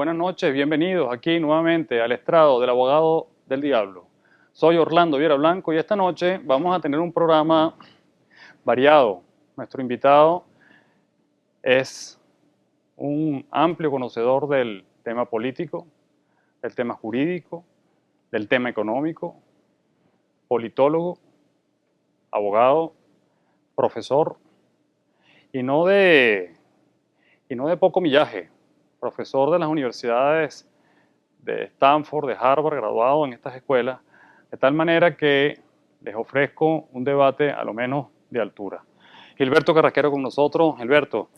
buenas noches, bienvenidos aquí nuevamente al estrado del abogado del diablo. Soy Orlando Viera Blanco y esta noche vamos a tener un programa variado. Nuestro invitado es un amplio conocedor del tema político, del tema jurídico, del tema económico, politólogo, abogado, profesor y no de poco millaje. Profesor de las universidades de Stanford, de Harvard, graduado en estas escuelas, de tal manera que les ofrezco un debate a lo menos de altura. Gilberto Carrasquero con nosotros. Gilberto,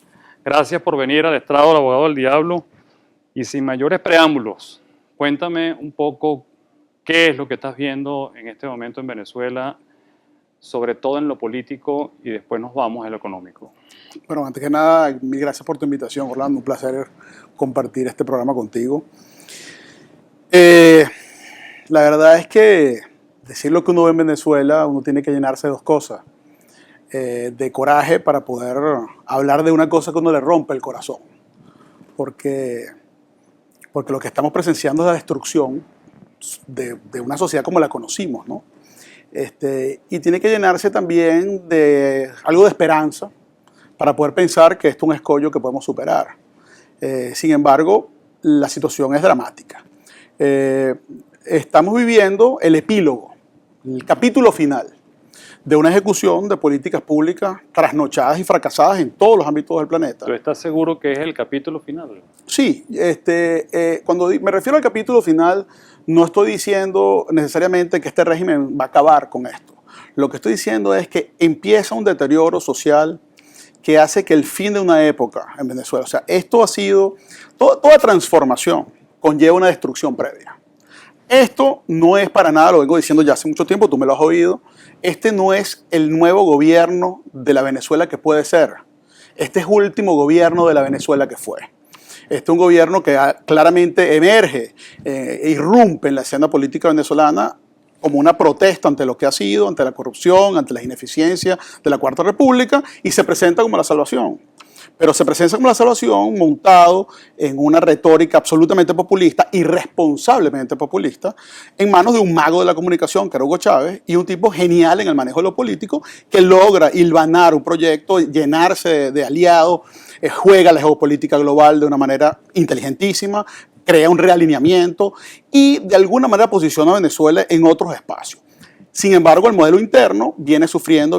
gracias por venir al estrado del abogado del diablo y sin mayores preámbulos, cuéntame un poco qué es lo que estás viendo en este momento en Venezuela, sobre todo en lo político, y después nos vamos a lo económico. Bueno, antes que nada, mil gracias por tu invitación, Orlando. Un placer compartir este programa contigo. La verdad es que decir lo que uno ve en Venezuela, uno tiene que llenarse de dos cosas. De coraje para poder hablar de una cosa que uno le rompe el corazón. Porque lo que estamos presenciando es la destrucción de una sociedad como la conocimos, ¿no? Y tiene que llenarse también de algo de esperanza para poder pensar que esto es un escollo que podemos superar. Sin embargo, la situación es dramática. Estamos viviendo el epílogo, el capítulo final de una ejecución de políticas públicas trasnochadas y fracasadas en todos los ámbitos del planeta. ¿Tú estás seguro que es el capítulo final? Sí, cuando me refiero al capítulo final, no estoy diciendo necesariamente que este régimen va a acabar con esto. Lo que estoy diciendo es que empieza un deterioro social que hace que el fin de una época en Venezuela, o sea, esto ha sido, toda transformación conlleva una destrucción previa. Esto no es para nada, lo vengo diciendo ya hace mucho tiempo, tú me lo has oído, este no es el nuevo gobierno de la Venezuela que puede ser. Este es el último gobierno de la Venezuela que fue. Este es un gobierno que claramente emerge, irrumpe en la escena política venezolana como una protesta ante lo que ha sido, ante la corrupción, ante las ineficiencias de la Cuarta República, y se presenta como la salvación. Pero se presenta como la salvación montado en una retórica absolutamente populista, irresponsablemente populista, en manos de un mago de la comunicación, que era Hugo Chávez, y un tipo genial en el manejo de lo político, que logra hilvanar un proyecto, llenarse de aliados, juega la geopolítica global de una manera inteligentísima, crea un realineamiento y de alguna manera posiciona a Venezuela en otros espacios. Sin embargo, el modelo interno viene sufriendo.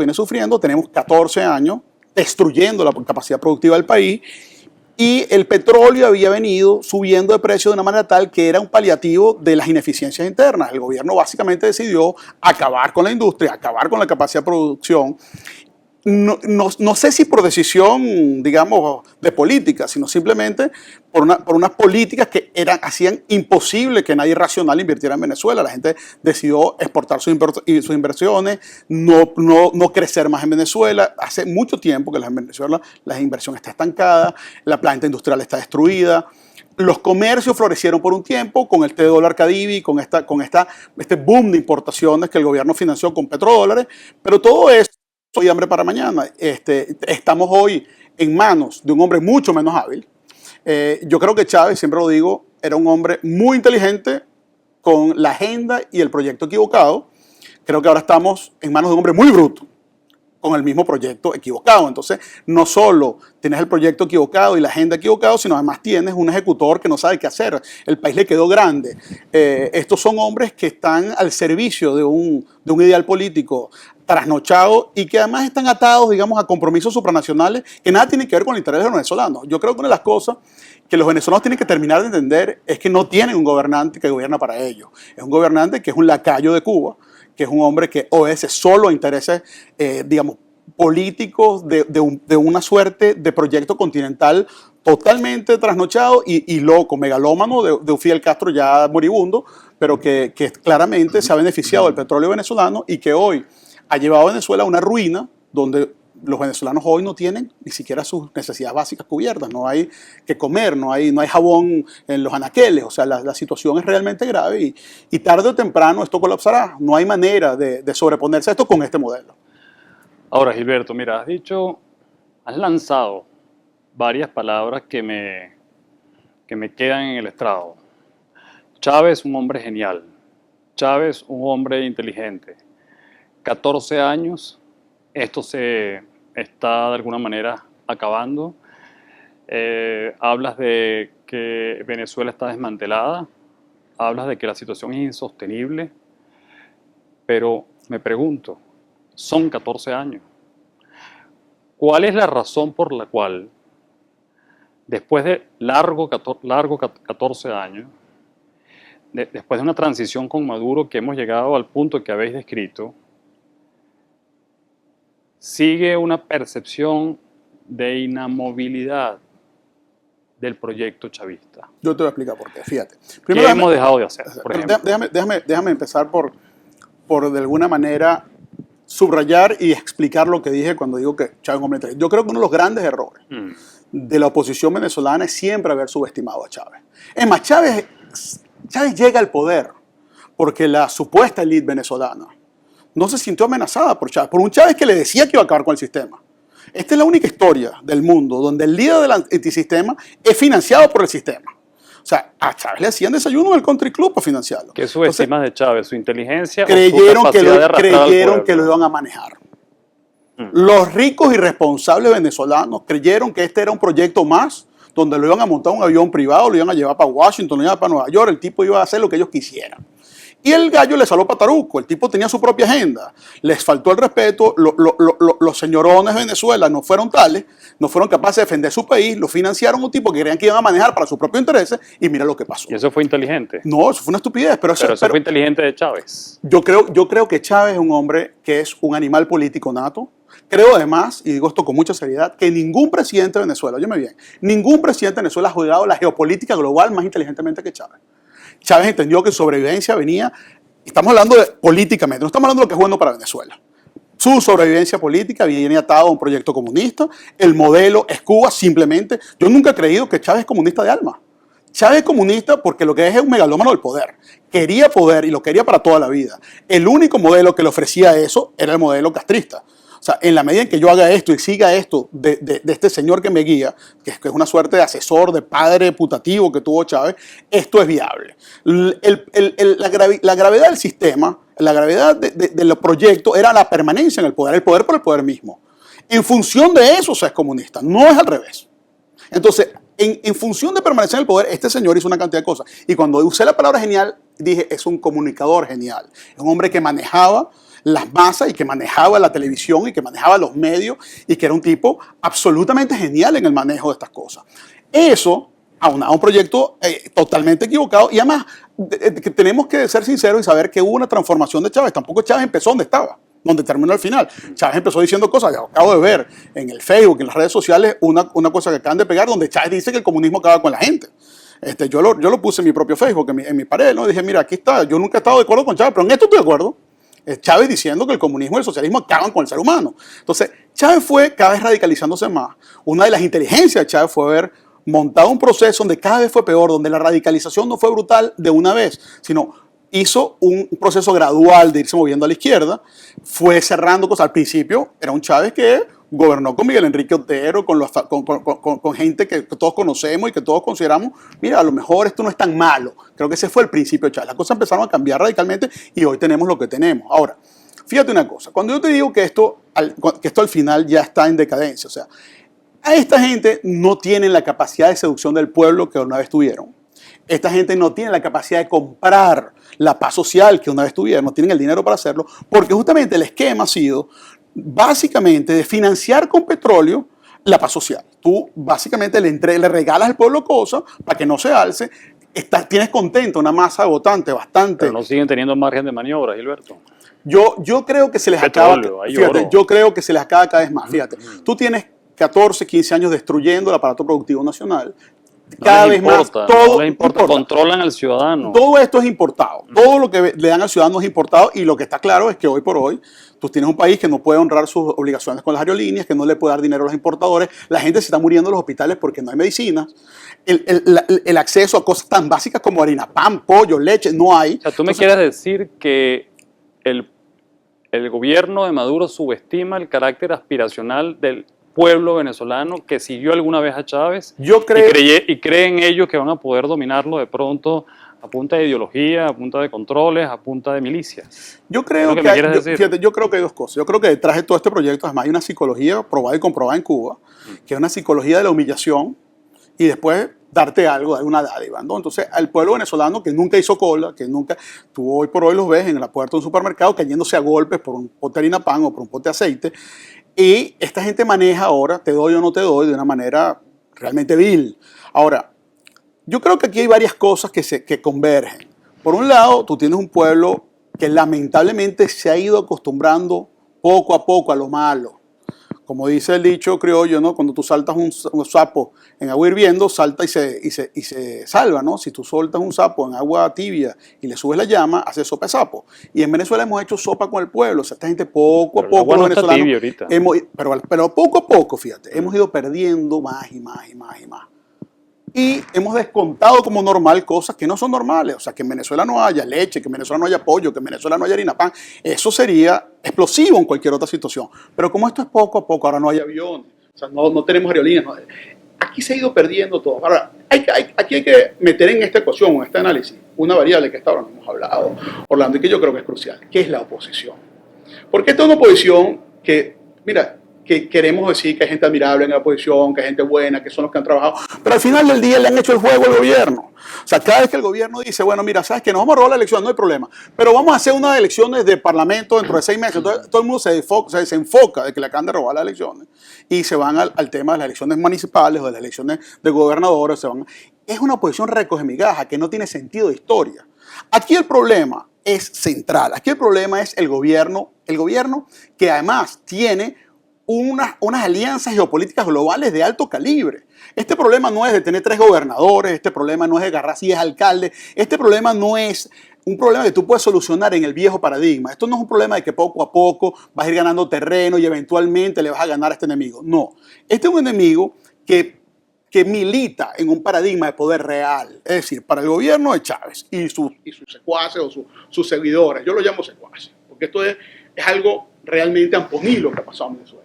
Tenemos 14 años destruyendo la capacidad productiva del país y el petróleo había venido subiendo de precio de una manera tal que era un paliativo de las ineficiencias internas. El gobierno básicamente decidió acabar con la industria, acabar con la capacidad de producción. No sé si por decisión, digamos, de política, sino simplemente por unas políticas que hacían imposible que nadie racional invirtiera en Venezuela. La gente decidió exportar sus inversiones, no crecer más en Venezuela. Hace mucho tiempo que en Venezuela la inversión está estancada, la planta industrial está destruida. Los comercios florecieron por un tiempo con el $T Cadivi, con este boom de importaciones que el gobierno financió con petrodólares, pero todo eso y hambre para mañana. Estamos hoy en manos de un hombre mucho menos hábil. Yo creo que Chávez, siempre lo digo, era un hombre muy inteligente con la agenda y el proyecto equivocado. Creo que ahora estamos en manos de un hombre muy bruto con el mismo proyecto equivocado. Entonces, no solo tienes el proyecto equivocado y la agenda equivocado, sino además tienes un ejecutor que no sabe qué hacer. El país le quedó grande. Estos son hombres que están al servicio de un ideal político trasnochado y que además están atados, digamos, a compromisos supranacionales que nada tienen que ver con el interés de los venezolanos. Yo creo que una de las cosas que los venezolanos tienen que terminar de entender es que no tienen un gobernante que gobierna para ellos. Es un gobernante que es un lacayo de Cuba, que es un hombre que obedece solo a intereses, digamos, políticos de una suerte de proyecto continental totalmente trasnochado y loco, megalómano de un Fidel Castro ya moribundo, pero que claramente se ha beneficiado del petróleo venezolano y que hoy ha llevado a Venezuela a una ruina donde los venezolanos hoy no tienen ni siquiera sus necesidades básicas cubiertas. No hay que comer, no hay jabón en los anaqueles. O sea, la situación es realmente grave y tarde o temprano esto colapsará. No hay manera de sobreponerse a esto con este modelo. Ahora, Gilberto, mira, has lanzado varias palabras que me que me quedan en el estrado. Chávez, un hombre genial. Chávez, un hombre inteligente. 14 años, esto se está de alguna manera acabando. Hablas de que Venezuela está desmantelada, hablas de que la situación es insostenible, pero me pregunto, son 14 años. ¿Cuál es la razón por la cual, después de largo 14 años, después de una transición con Maduro que hemos llegado al punto que habéis descrito, sigue una percepción de inamovilidad del proyecto chavista? Yo te voy a explicar por qué, fíjate. ¿Qué hemos dejado de hacer, por ejemplo? Déjame empezar por de alguna manera subrayar y explicar lo que dije cuando digo que Chávez es un hombre inteligente. Yo creo que uno de los grandes errores de la oposición venezolana es siempre haber subestimado a Chávez. Es más, Chávez llega al poder porque la supuesta élite venezolana no se sintió amenazada por Chávez, por un Chávez que le decía que iba a acabar con el sistema. Esta es la única historia del mundo donde el líder del antisistema es financiado por el sistema. O sea, a Chávez le hacían desayuno en el country club para financiarlo. ¿Qué subestimas de Chávez? ¿Su inteligencia o su Creyeron capacidad que lo iban a manejar. Los ricos y responsables venezolanos creyeron que este era un proyecto más donde lo iban a montar un avión privado, lo iban a llevar para Washington, lo iban a llevar para Nueva York, el tipo iba a hacer lo que ellos quisieran. Y el gallo le salió pataruco, el tipo tenía su propia agenda, les faltó el respeto, los señorones de Venezuela no fueron tales, no fueron capaces de defender su país, lo financiaron un tipo que creían que iban a manejar para sus propios intereses y mira lo que pasó. ¿Y eso fue inteligente? No, eso fue una estupidez. Pero eso fue inteligente de Chávez. Yo creo que Chávez es un hombre que es un animal político nato. Creo además, y digo esto con mucha seriedad, que ningún presidente de Venezuela, óyeme bien, ningún presidente de Venezuela ha jugado la geopolítica global más inteligentemente que Chávez. Chávez entendió que sobrevivencia venía, estamos hablando de políticamente, no estamos hablando de lo que es bueno para Venezuela. Su sobrevivencia política viene atado a un proyecto comunista, el modelo es Cuba simplemente. Yo nunca he creído que Chávez es comunista de alma. Chávez es comunista porque lo que es un megalómano del poder. Quería poder y lo quería para toda la vida. El único modelo que le ofrecía eso era el modelo castrista. O sea, en la medida en que yo haga esto y siga esto de este señor que me guía, que es una suerte de asesor, de padre putativo que tuvo Chávez, esto es viable. La gravedad del sistema, la gravedad de los proyectos era la permanencia en el poder por el poder mismo. En función de eso se es comunista, no es al revés. Entonces, en función de permanecer en el poder, este señor hizo una cantidad de cosas. Y cuando usé la palabra genial, dije, es un comunicador genial. Es un hombre que manejaba las masas y que manejaba la televisión y que manejaba los medios y que era un tipo absolutamente genial en el manejo de estas cosas. Eso, aunado a un proyecto totalmente equivocado, y además que tenemos que ser sinceros y saber que hubo una transformación de Chávez. Tampoco Chávez empezó donde estaba, donde terminó al final. Chávez empezó diciendo cosas, que acabo de ver en el Facebook, en las redes sociales, una cosa que acaban de pegar, donde Chávez dice que el comunismo acaba con la gente. Yo lo puse en mi propio Facebook, en mi pared, ¿no? Dije, mira, aquí está, yo nunca he estado de acuerdo con Chávez, pero en esto estoy de acuerdo. Chávez diciendo que el comunismo y el socialismo acaban con el ser humano. Entonces, Chávez fue cada vez radicalizándose más. Una de las inteligencias de Chávez fue haber montado un proceso donde cada vez fue peor, donde la radicalización no fue brutal de una vez, sino hizo un proceso gradual de irse moviendo a la izquierda, fue cerrando cosas. Al principio era un Chávez que gobernó con Miguel Enrique Otero, con gente que todos conocemos y que todos consideramos, mira, a lo mejor esto no es tan malo. Creo que ese fue el principio de Chávez. Las cosas empezaron a cambiar radicalmente y hoy tenemos lo que tenemos. Ahora, fíjate una cosa, cuando yo te digo que esto al final ya está en decadencia, o sea, a esta gente no tienen la capacidad de seducción del pueblo que una vez tuvieron. Esta gente no tiene la capacidad de comprar la paz social que una vez tuvieron, no tienen el dinero para hacerlo, porque justamente el esquema ha sido básicamente de financiar con petróleo la paz social. Tú básicamente le regalas al pueblo cosas para que no se alce, tienes contento una masa de votantes bastante. Pero no siguen teniendo margen de maniobra, Gilberto. Yo creo que se les petróleo, acaba, fíjate, yo creo que se les acaba cada vez más. Fíjate, tú tienes 14, 15 años destruyendo el aparato productivo nacional. Cada vez más, todo no les importa, controlan al ciudadano. Todo esto es importado, todo lo que le dan al ciudadano es importado y lo que está claro es que hoy por hoy tú tienes un país que no puede honrar sus obligaciones con las aerolíneas, que no le puede dar dinero a los importadores, la gente se está muriendo en los hospitales porque no hay medicinas, el acceso a cosas tan básicas como harina, pan, pollo, leche, no hay. O sea, tú me quieres decir que el gobierno de Maduro subestima el carácter aspiracional del pueblo venezolano que siguió alguna vez a Chávez Yo creo, y creen ellos que van a poder dominarlo de pronto a punta de ideología, a punta de controles, a punta de milicias. yo ¿Es creo lo que que me hay, quieres decir? fíjate, yo creo que hay dos cosas. Yo creo que detrás de todo este proyecto además hay una psicología probada y comprobada en Cuba, que es una psicología de la humillación y después darte algo, dar una dádiva, ¿no? Entonces, al pueblo venezolano que nunca hizo cola, que nunca, tú hoy por hoy los ves en la puerta de un supermercado cayéndose a golpes por un pote de harina pan o por un pote de aceite, y esta gente maneja ahora, te doy o no te doy, de una manera realmente vil. Ahora, yo creo que aquí hay varias cosas que convergen. Por un lado, tú tienes un pueblo que lamentablemente se ha ido acostumbrando poco a poco a lo malo. Como dice el dicho criollo, ¿no? Cuando tú saltas un sapo en agua hirviendo, salta y se salva, ¿no? Si tú soltas un sapo en agua tibia y le subes la llama, hace sopa de sapo. Y en Venezuela hemos hecho sopa con el pueblo. O sea, esta gente poco Pero a el poco, agua los no está venezolanos, tibia ahorita. pero poco a poco, fíjate, hemos ido perdiendo más y más y más y más. Y hemos descontado como normal cosas que no son normales. O sea, que en Venezuela no haya leche, que en Venezuela no haya pollo, que en Venezuela no haya harina pan. Eso sería explosivo en cualquier otra situación. Pero como esto es poco a poco, ahora no hay aviones, o sea, no tenemos aerolíneas. Aquí se ha ido perdiendo todo. Ahora, aquí hay que meter en esta ecuación, en este análisis, una variable que hasta ahora no hemos hablado, Orlando, y que yo creo que es crucial, que es la oposición. Porque esta es una oposición que, mira, que queremos decir que hay gente admirable en la oposición, que hay gente buena, que son los que han trabajado, pero al final del día le han hecho el juego al gobierno. O sea, cada vez que el gobierno dice, bueno, mira, sabes que nos vamos a robar la elección, no hay problema, pero vamos a hacer unas elecciones de parlamento dentro de 6 meses. Entonces, todo el mundo se desenfoca de que le acaban de robar las elecciones y se van al tema de las elecciones municipales o de las elecciones de gobernadores. Es una oposición recoge migaja que no tiene sentido de historia. Aquí el problema es central, aquí el problema es el gobierno que además tiene unas alianzas geopolíticas globales de alto calibre. Este problema no es de tener 3 gobernadores, este problema no es de agarrar 10 alcaldes, este problema no es un problema que tú puedes solucionar en el viejo paradigma. Esto no es un problema de que poco a poco vas a ir ganando terreno y eventualmente le vas a ganar a este enemigo. No, este es un enemigo que milita en un paradigma de poder real, es decir, para el gobierno de Chávez y sus secuaces o sus seguidores. Yo lo llamo secuaces, porque esto es algo realmente amponilo que ha pasado en Venezuela.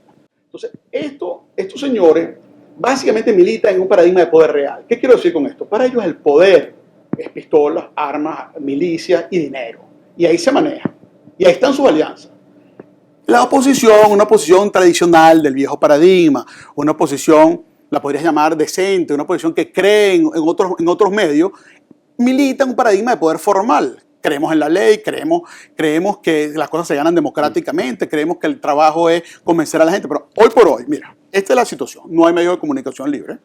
Entonces, estos señores básicamente militan en un paradigma de poder real. ¿Qué quiero decir con esto? Para ellos el poder es pistolas, armas, milicias y dinero. Y ahí se maneja. Y ahí están sus alianzas. La oposición, una oposición tradicional del viejo paradigma, una oposición, la podrías llamar decente, una oposición que cree en otros medios, milita en un paradigma de poder formal. Creemos en la ley, creemos que las cosas se ganan democráticamente, creemos que el trabajo es convencer a la gente, pero hoy por hoy, mira, esta es la situación, no hay medio de comunicación libre,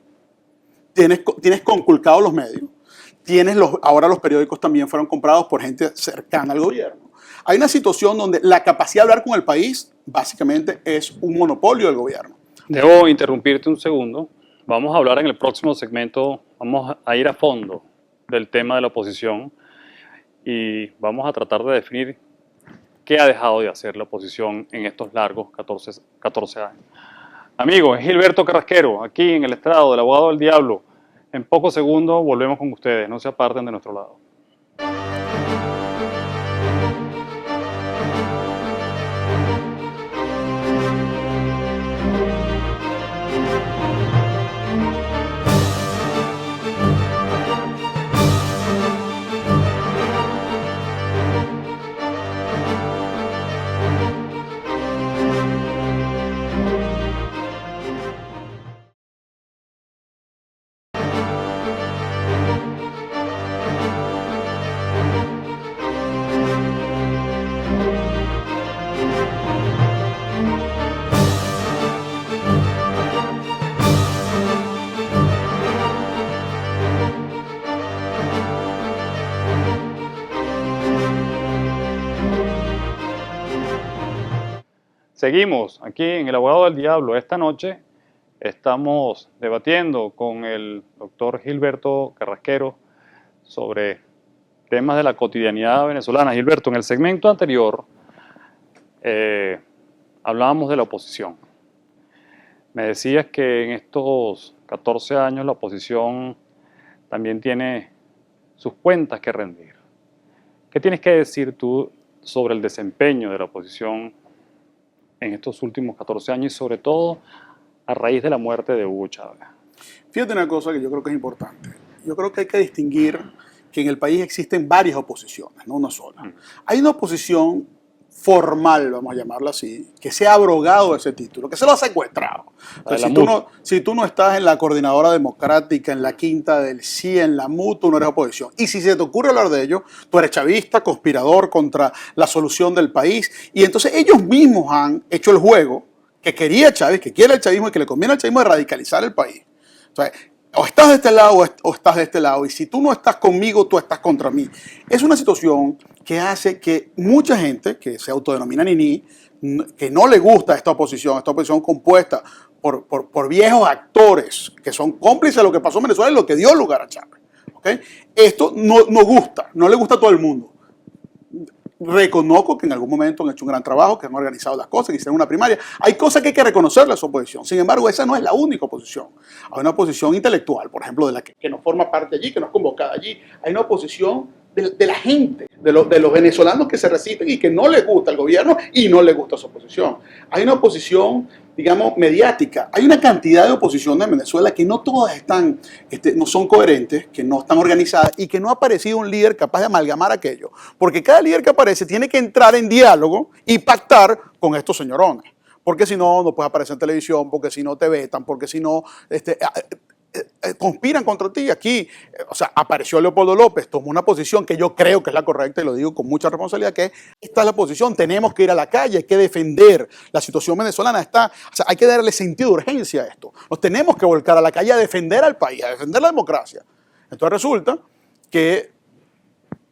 tienes conculcados los medios, ahora los periódicos también fueron comprados por gente cercana al gobierno. Hay una situación donde la capacidad de hablar con el país básicamente es un monopolio del gobierno. Debo interrumpirte un segundo. Vamos a hablar en el próximo segmento, vamos a ir a fondo del tema de la oposición y vamos a tratar de definir qué ha dejado de hacer la oposición en estos largos 14 años. Amigos, es Gilberto Carrasquero, aquí en el estrado del Abogado del Diablo. En pocos segundos volvemos con ustedes, no se aparten de nuestro lado. Seguimos aquí en el Abogado del Diablo. Esta noche estamos debatiendo con el doctor Gilberto Carrasquero sobre temas de la cotidianidad venezolana. Gilberto, en el segmento anterior hablábamos de la oposición. Me decías que en estos 14 años la oposición también tiene sus cuentas que rendir. ¿Qué tienes que decir tú sobre el desempeño de la oposición en estos últimos 14 años y sobre todo a raíz de la muerte de Hugo Chávez? Fíjate una cosa que yo creo que es importante. Yo creo que hay que distinguir que en el país existen varias oposiciones, no una sola. Hay una oposición formal, vamos a llamarla así, que se ha abrogado ese título, que se lo ha secuestrado. Entonces, si tú no estás en la Coordinadora Democrática, en la Quinta del Sí, en la MUT, tú no eres oposición. Y si se te ocurre hablar de ello, tú eres chavista, conspirador contra la solución del país. Y entonces ellos mismos han hecho el juego que quería Chávez, que quiere el chavismo y que le conviene al chavismo de radicalizar el país. Entonces, o estás de este lado o estás de este lado. Y si tú no estás conmigo, tú estás contra mí. Es una situación que hace que mucha gente que se autodenomina Nini, que no le gusta esta oposición compuesta por viejos actores que son cómplices de lo que pasó en Venezuela y lo que dio lugar a Chávez. ¿Okay? Esto no gusta, no le gusta a todo el mundo. Reconozco que en algún momento han hecho un gran trabajo, que han organizado las cosas, que hicieron una primaria. Hay cosas que hay que reconocerle a su oposición. Sin embargo, esa no es la única oposición. Hay una oposición intelectual, por ejemplo, de la que no forma parte allí, que no es convocada allí. Hay una oposición de la gente, de los venezolanos que se resisten y que no les gusta el gobierno y no les gusta su oposición. Hay una oposición, digamos, mediática. Hay una cantidad de oposiciones en Venezuela que no todas están, no son coherentes, que no están organizadas y que no ha aparecido un líder capaz de amalgamar aquello. Porque cada líder que aparece tiene que entrar en diálogo y pactar con estos señorones. Porque si no, no puedes aparecer en televisión, porque si no te vetan, porque si no conspiran contra ti. Aquí, o sea, apareció Leopoldo López, tomó una posición que yo creo que es la correcta y lo digo con mucha responsabilidad, que esta es la posición, tenemos que ir a la calle, hay que defender la situación venezolana, o sea, hay que darle sentido de urgencia a esto. Nos tenemos que volcar a la calle a defender al país, a defender la democracia. Entonces resulta que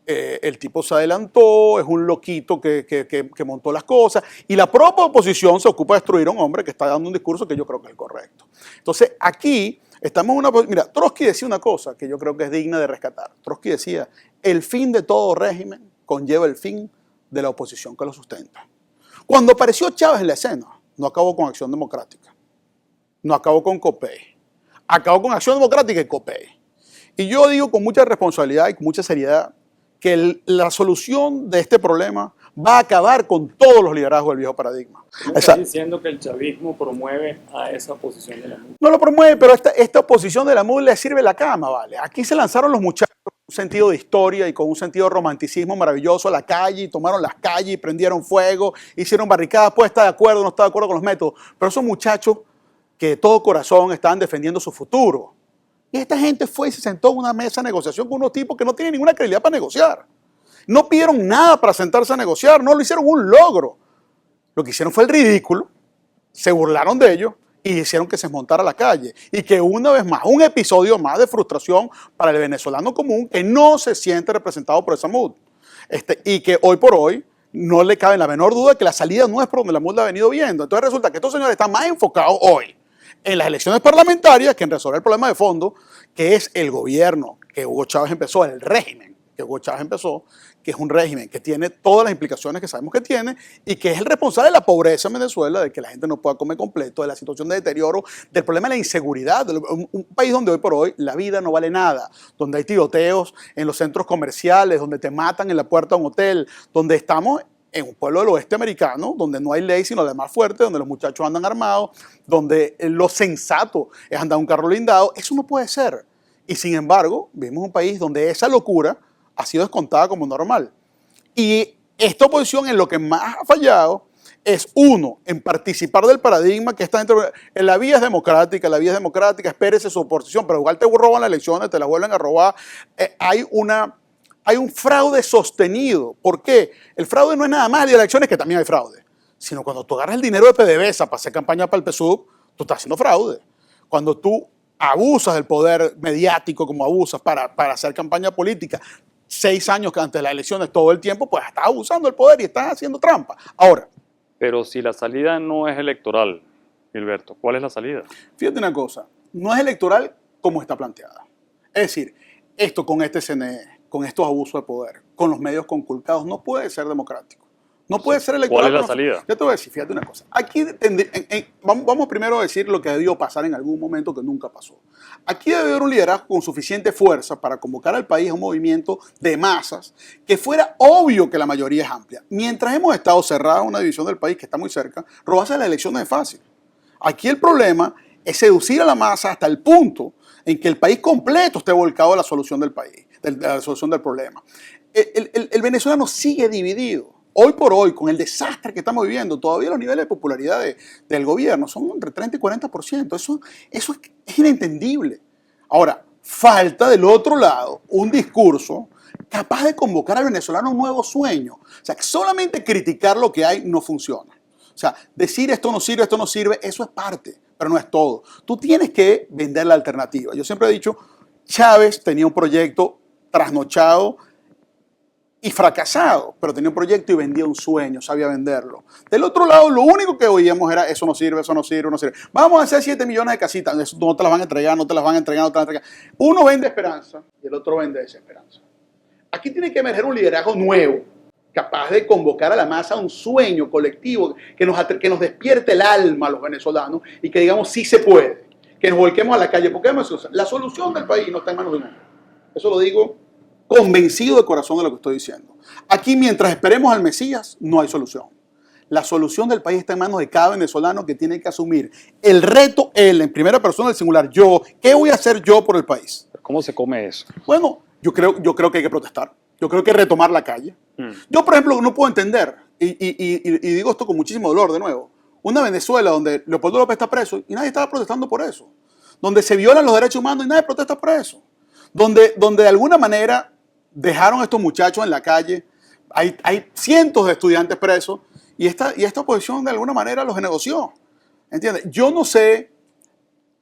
el tipo se adelantó, es un loquito que montó las cosas y la propia oposición se ocupa de destruir a un hombre que está dando un discurso que yo creo que es el correcto. Entonces aquí estamos en una... Mira, Trotsky decía una cosa que yo creo que es digna de rescatar. Trotsky decía, el fin de todo régimen conlleva el fin de la oposición que lo sustenta. Cuando apareció Chávez en la escena, no acabó con Acción Democrática, no acabó con COPEI, acabó con Acción Democrática y COPEI. Y yo digo con mucha responsabilidad y con mucha seriedad que la solución de este problema va a acabar con todos los liderazgos del viejo paradigma. ¿Estás diciendo que el chavismo promueve a esa oposición de la MUD? No lo promueve, pero esta oposición de la MUD le sirve la cama, ¿vale? Aquí se lanzaron los muchachos con un sentido de historia y con un sentido de romanticismo maravilloso a la calle, y tomaron las calles, y prendieron fuego, hicieron barricadas, puede estar de acuerdo, no está de acuerdo con los métodos, pero esos muchachos que de todo corazón estaban defendiendo su futuro. Y esta gente fue y se sentó en una mesa de negociación con unos tipos que no tienen ninguna credibilidad para negociar. No pidieron nada para sentarse a negociar, no lo hicieron un logro. Lo que hicieron fue el ridículo, se burlaron de ellos y hicieron que se desmontara la calle. Y que una vez más, un episodio más de frustración para el venezolano común que no se siente representado por esa MUD. Y que hoy por hoy no le cabe la menor duda que la salida no es por donde la MUD la ha venido viendo. Entonces resulta que estos señores están más enfocados hoy en las elecciones parlamentarias que en resolver el problema de fondo, que es el gobierno que Hugo Chávez empezó, el régimen que Hugo Chávez empezó, que es un régimen que tiene todas las implicaciones que sabemos que tiene y que es el responsable de la pobreza en Venezuela, de que la gente no pueda comer completo, de la situación de deterioro, del problema de la inseguridad, un país donde hoy por hoy la vida no vale nada, donde hay tiroteos en los centros comerciales, donde te matan en la puerta de un hotel, donde estamos en un pueblo del oeste americano, donde no hay ley sino la más fuerte, donde los muchachos andan armados, donde lo sensato es andar un carro blindado. Eso no puede ser. Y sin embargo, vivimos un país donde esa locura ha sido descontada como normal. Y esta oposición en lo que más ha fallado es, uno, en participar del paradigma que esta gente... La vía es democrática, espérese su oposición, pero igual te roban las elecciones, te las vuelven a robar. Hay un fraude sostenido. ¿Por qué? El fraude no es nada más el día de elecciones, que también hay fraude, sino cuando tú agarras el dinero de PDVSA para hacer campaña para el PSUV, tú estás haciendo fraude. Cuando tú abusas del poder mediático como abusas para hacer campaña política, 6 años que antes de las elecciones todo el tiempo, pues estás abusando del poder y estás haciendo trampa. Ahora. Pero si la salida no es electoral, Gilberto, ¿cuál es la salida? Fíjate una cosa, no es electoral como está planteada. Es decir, esto con este CNE, con estos abusos de poder, con los medios conculcados, no puede ser democrático. No puede ser electoral. ¿Cuál es la salida? Yo te voy a decir, fíjate una cosa. Aquí vamos primero a decir lo que debió pasar en algún momento que nunca pasó. Aquí debe haber un liderazgo con suficiente fuerza para convocar al país a un movimiento de masas que fuera obvio que la mayoría es amplia. Mientras hemos estado cerrados en una división del país que está muy cerca, robarse las elecciones es fácil. Aquí el problema es seducir a la masa hasta el punto en que el país completo esté volcado a la solución del país, de la solución del problema. El venezolano sigue dividido. Hoy por hoy, con el desastre que estamos viviendo, todavía los niveles de popularidad del gobierno son entre 30 y 40%. Eso es inentendible. Ahora, falta del otro lado un discurso capaz de convocar al venezolano a un nuevo sueño. O sea, que solamente criticar lo que hay no funciona. O sea, decir esto no sirve, eso es parte, pero no es todo. Tú tienes que vender la alternativa. Yo siempre he dicho, Chávez tenía un proyecto trasnochado y fracasado, pero tenía un proyecto y vendía un sueño, sabía venderlo. Del otro lado, lo único que oíamos era, eso no sirve, eso no sirve, no sirve. Vamos a hacer 7 millones de casitas, eso no te las van a entregar, no te las van a entregar, no te las van a entregar. Uno vende esperanza y el otro vende desesperanza. Aquí tiene que emerger un liderazgo nuevo, capaz de convocar a la masa a un sueño colectivo que nos despierte el alma a los venezolanos y que digamos sí se puede, que nos volquemos a la calle, porque la solución del país no está en manos de un hombre. Eso lo digo convencido de corazón de lo que estoy diciendo. Aquí, mientras esperemos al Mesías, no hay solución. La solución del país está en manos de cada venezolano que tiene que asumir el reto, él, en primera persona, el singular, yo. ¿Qué voy a hacer yo por el país? ¿Cómo se come eso? Bueno, yo creo que hay que protestar. Yo creo que hay que retomar la calle. Yo, por ejemplo, no puedo entender, y digo esto con muchísimo dolor de nuevo, una Venezuela donde Leopoldo López está preso y nadie estaba protestando por eso. Donde se violan los derechos humanos y nadie protesta por eso. Donde de alguna manera dejaron a estos muchachos en la calle. Hay cientos de estudiantes presos y esta oposición de alguna manera los negoció. ¿Entiendes? Yo no sé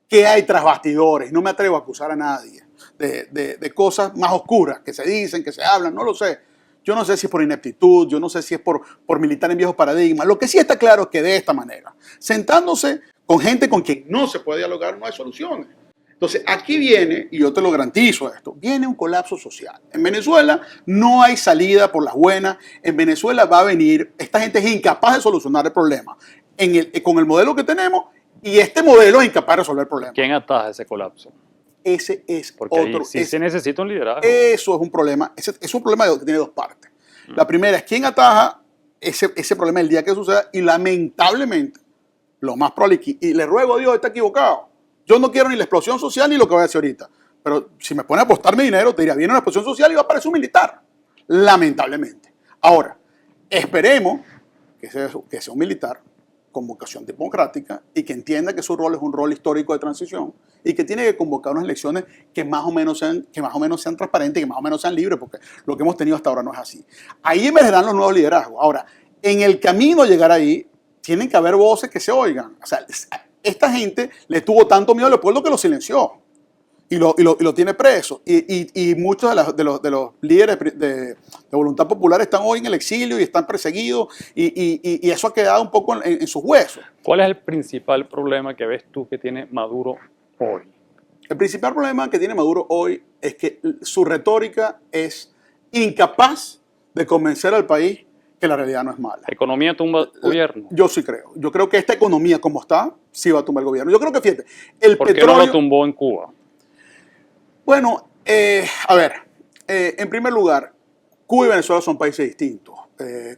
qué hay tras bastidores. No me atrevo a acusar a nadie de cosas más oscuras que se dicen, que se hablan. No lo sé. Yo no sé si es por ineptitud, yo no sé si es por militar en viejos paradigmas. Lo que sí está claro es que de esta manera, sentándose con gente con quien no se puede dialogar, no hay soluciones. Entonces, aquí viene, y yo te lo garantizo esto, viene un colapso social. En Venezuela no hay salida por las buenas. En Venezuela va a venir, esta gente es incapaz de solucionar el problema con el modelo que tenemos, y este modelo es incapaz de resolver el problema. ¿Quién ataja ese colapso? Ese es Porque otro. ahí sí se necesita un liderazgo. Eso es un problema. Es un problema que tiene dos partes. La primera es quién ataja ese problema el día que suceda, y lamentablemente, lo más probable, y le ruego a Dios, está equivocado. Yo no quiero ni la explosión social ni lo que voy a decir ahorita. Pero si me pone a apostar mi dinero, te diría, viene una explosión social y va a aparecer un militar. Lamentablemente. Ahora, esperemos que sea un militar con vocación democrática y que entienda que su rol es un rol histórico de transición y que tiene que convocar unas elecciones que más o menos sean transparentes y que más o menos sean libres, porque lo que hemos tenido hasta ahora no es así. Ahí emergerán los nuevos liderazgos. Ahora, en el camino a llegar ahí, tienen que haber voces que se oigan. O sea, esta gente le tuvo tanto miedo a Leopoldo que lo silenció y lo tiene preso. Y muchos de los líderes de voluntad popular están hoy en el exilio y están perseguidos, y eso ha quedado un poco en sus huesos. ¿Cuál es el principal problema que ves tú que tiene Maduro hoy? El principal problema que tiene Maduro hoy es que su retórica es incapaz de convencer al país que la realidad no es mala. ¿La economía tumba el gobierno? Yo sí creo. Yo creo que esta economía como está, sí va a tumbar el gobierno. Yo creo que, fíjate, ¿Por qué no lo tumbó en Cuba? Bueno, a ver, en primer lugar, Cuba y Venezuela son países distintos.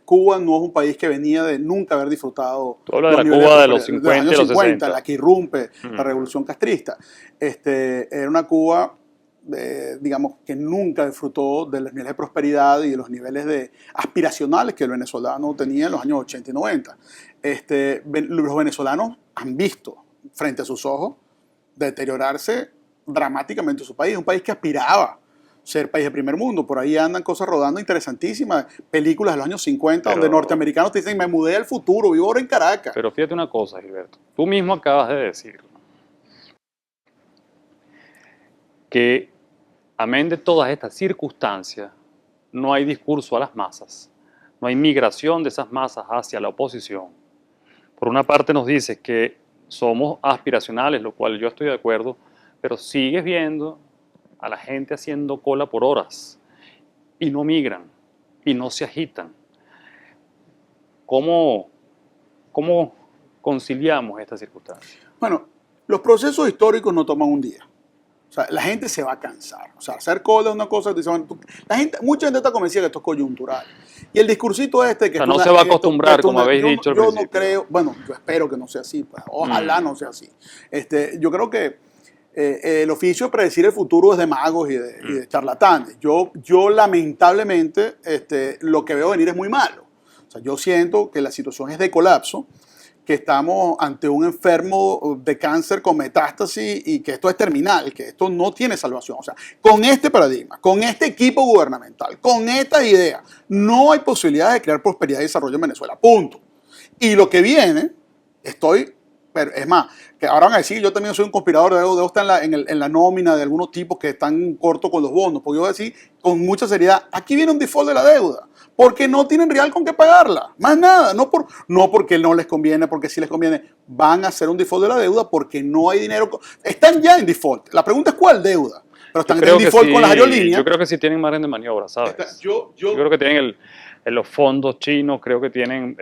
Cuba no es un país que venía de nunca haber disfrutado. Tú hablas de la Cuba de los 50 y los 60. La que irrumpe la revolución castrista. Era una Cuba, digamos, que nunca disfrutó de los niveles de prosperidad y de los niveles aspiracionales que el venezolano tenía en los años 80 y 90. Los venezolanos han visto frente a sus ojos deteriorarse dramáticamente su país, un país que aspiraba a ser país de primer mundo. Por ahí andan cosas rodando interesantísimas, películas de los años 50 donde norteamericanos te dicen, me mudé al futuro, vivo ahora en Caracas. Pero fíjate una cosa, Gilberto, tú mismo acabas de decir que amén de todas estas circunstancias, no hay discurso a las masas, no hay migración de esas masas hacia la oposición. Por una parte nos dices que somos aspiracionales, lo cual yo estoy de acuerdo, pero sigues viendo a la gente haciendo cola por horas y no migran y no se agitan. ¿Cómo conciliamos estas circunstancias? Bueno, los procesos históricos no toman un día. O sea, la gente se va a cansar. O sea, hacer cola es una cosa que dice, bueno, mucha gente está convencida que esto es coyuntural. Y el discursito este que o sea, no se va a acostumbrar, como habéis dicho al principio. Yo no creo, bueno, yo espero que no sea así, pues, ojalá no sea así. Yo creo que el oficio de predecir el futuro es de magos y de charlatanes. Yo lamentablemente, lo que veo venir es muy malo. O sea, yo siento que la situación es de colapso, que estamos ante un enfermo de cáncer con metástasis y que esto es terminal, que esto no tiene salvación. O sea, con este paradigma, con este equipo gubernamental, con esta idea, no hay posibilidad de crear prosperidad y desarrollo en Venezuela. Punto. Y lo que viene, pero es más, que ahora van a decir, yo también soy un conspirador, debo estar en la nómina de algunos tipos que están cortos con los bonos, porque yo voy a decir con mucha seriedad, aquí viene un default de la deuda, porque no tienen real con qué pagarla, más nada, no porque no les conviene, porque sí les conviene, van a hacer un default de la deuda porque no hay dinero, están ya en default, la pregunta es ¿cuál deuda? Pero están en default con las aerolíneas. Yo creo que sí tienen margen de maniobra, ¿sabes? Yo creo que tienen los fondos chinos, creo que tienen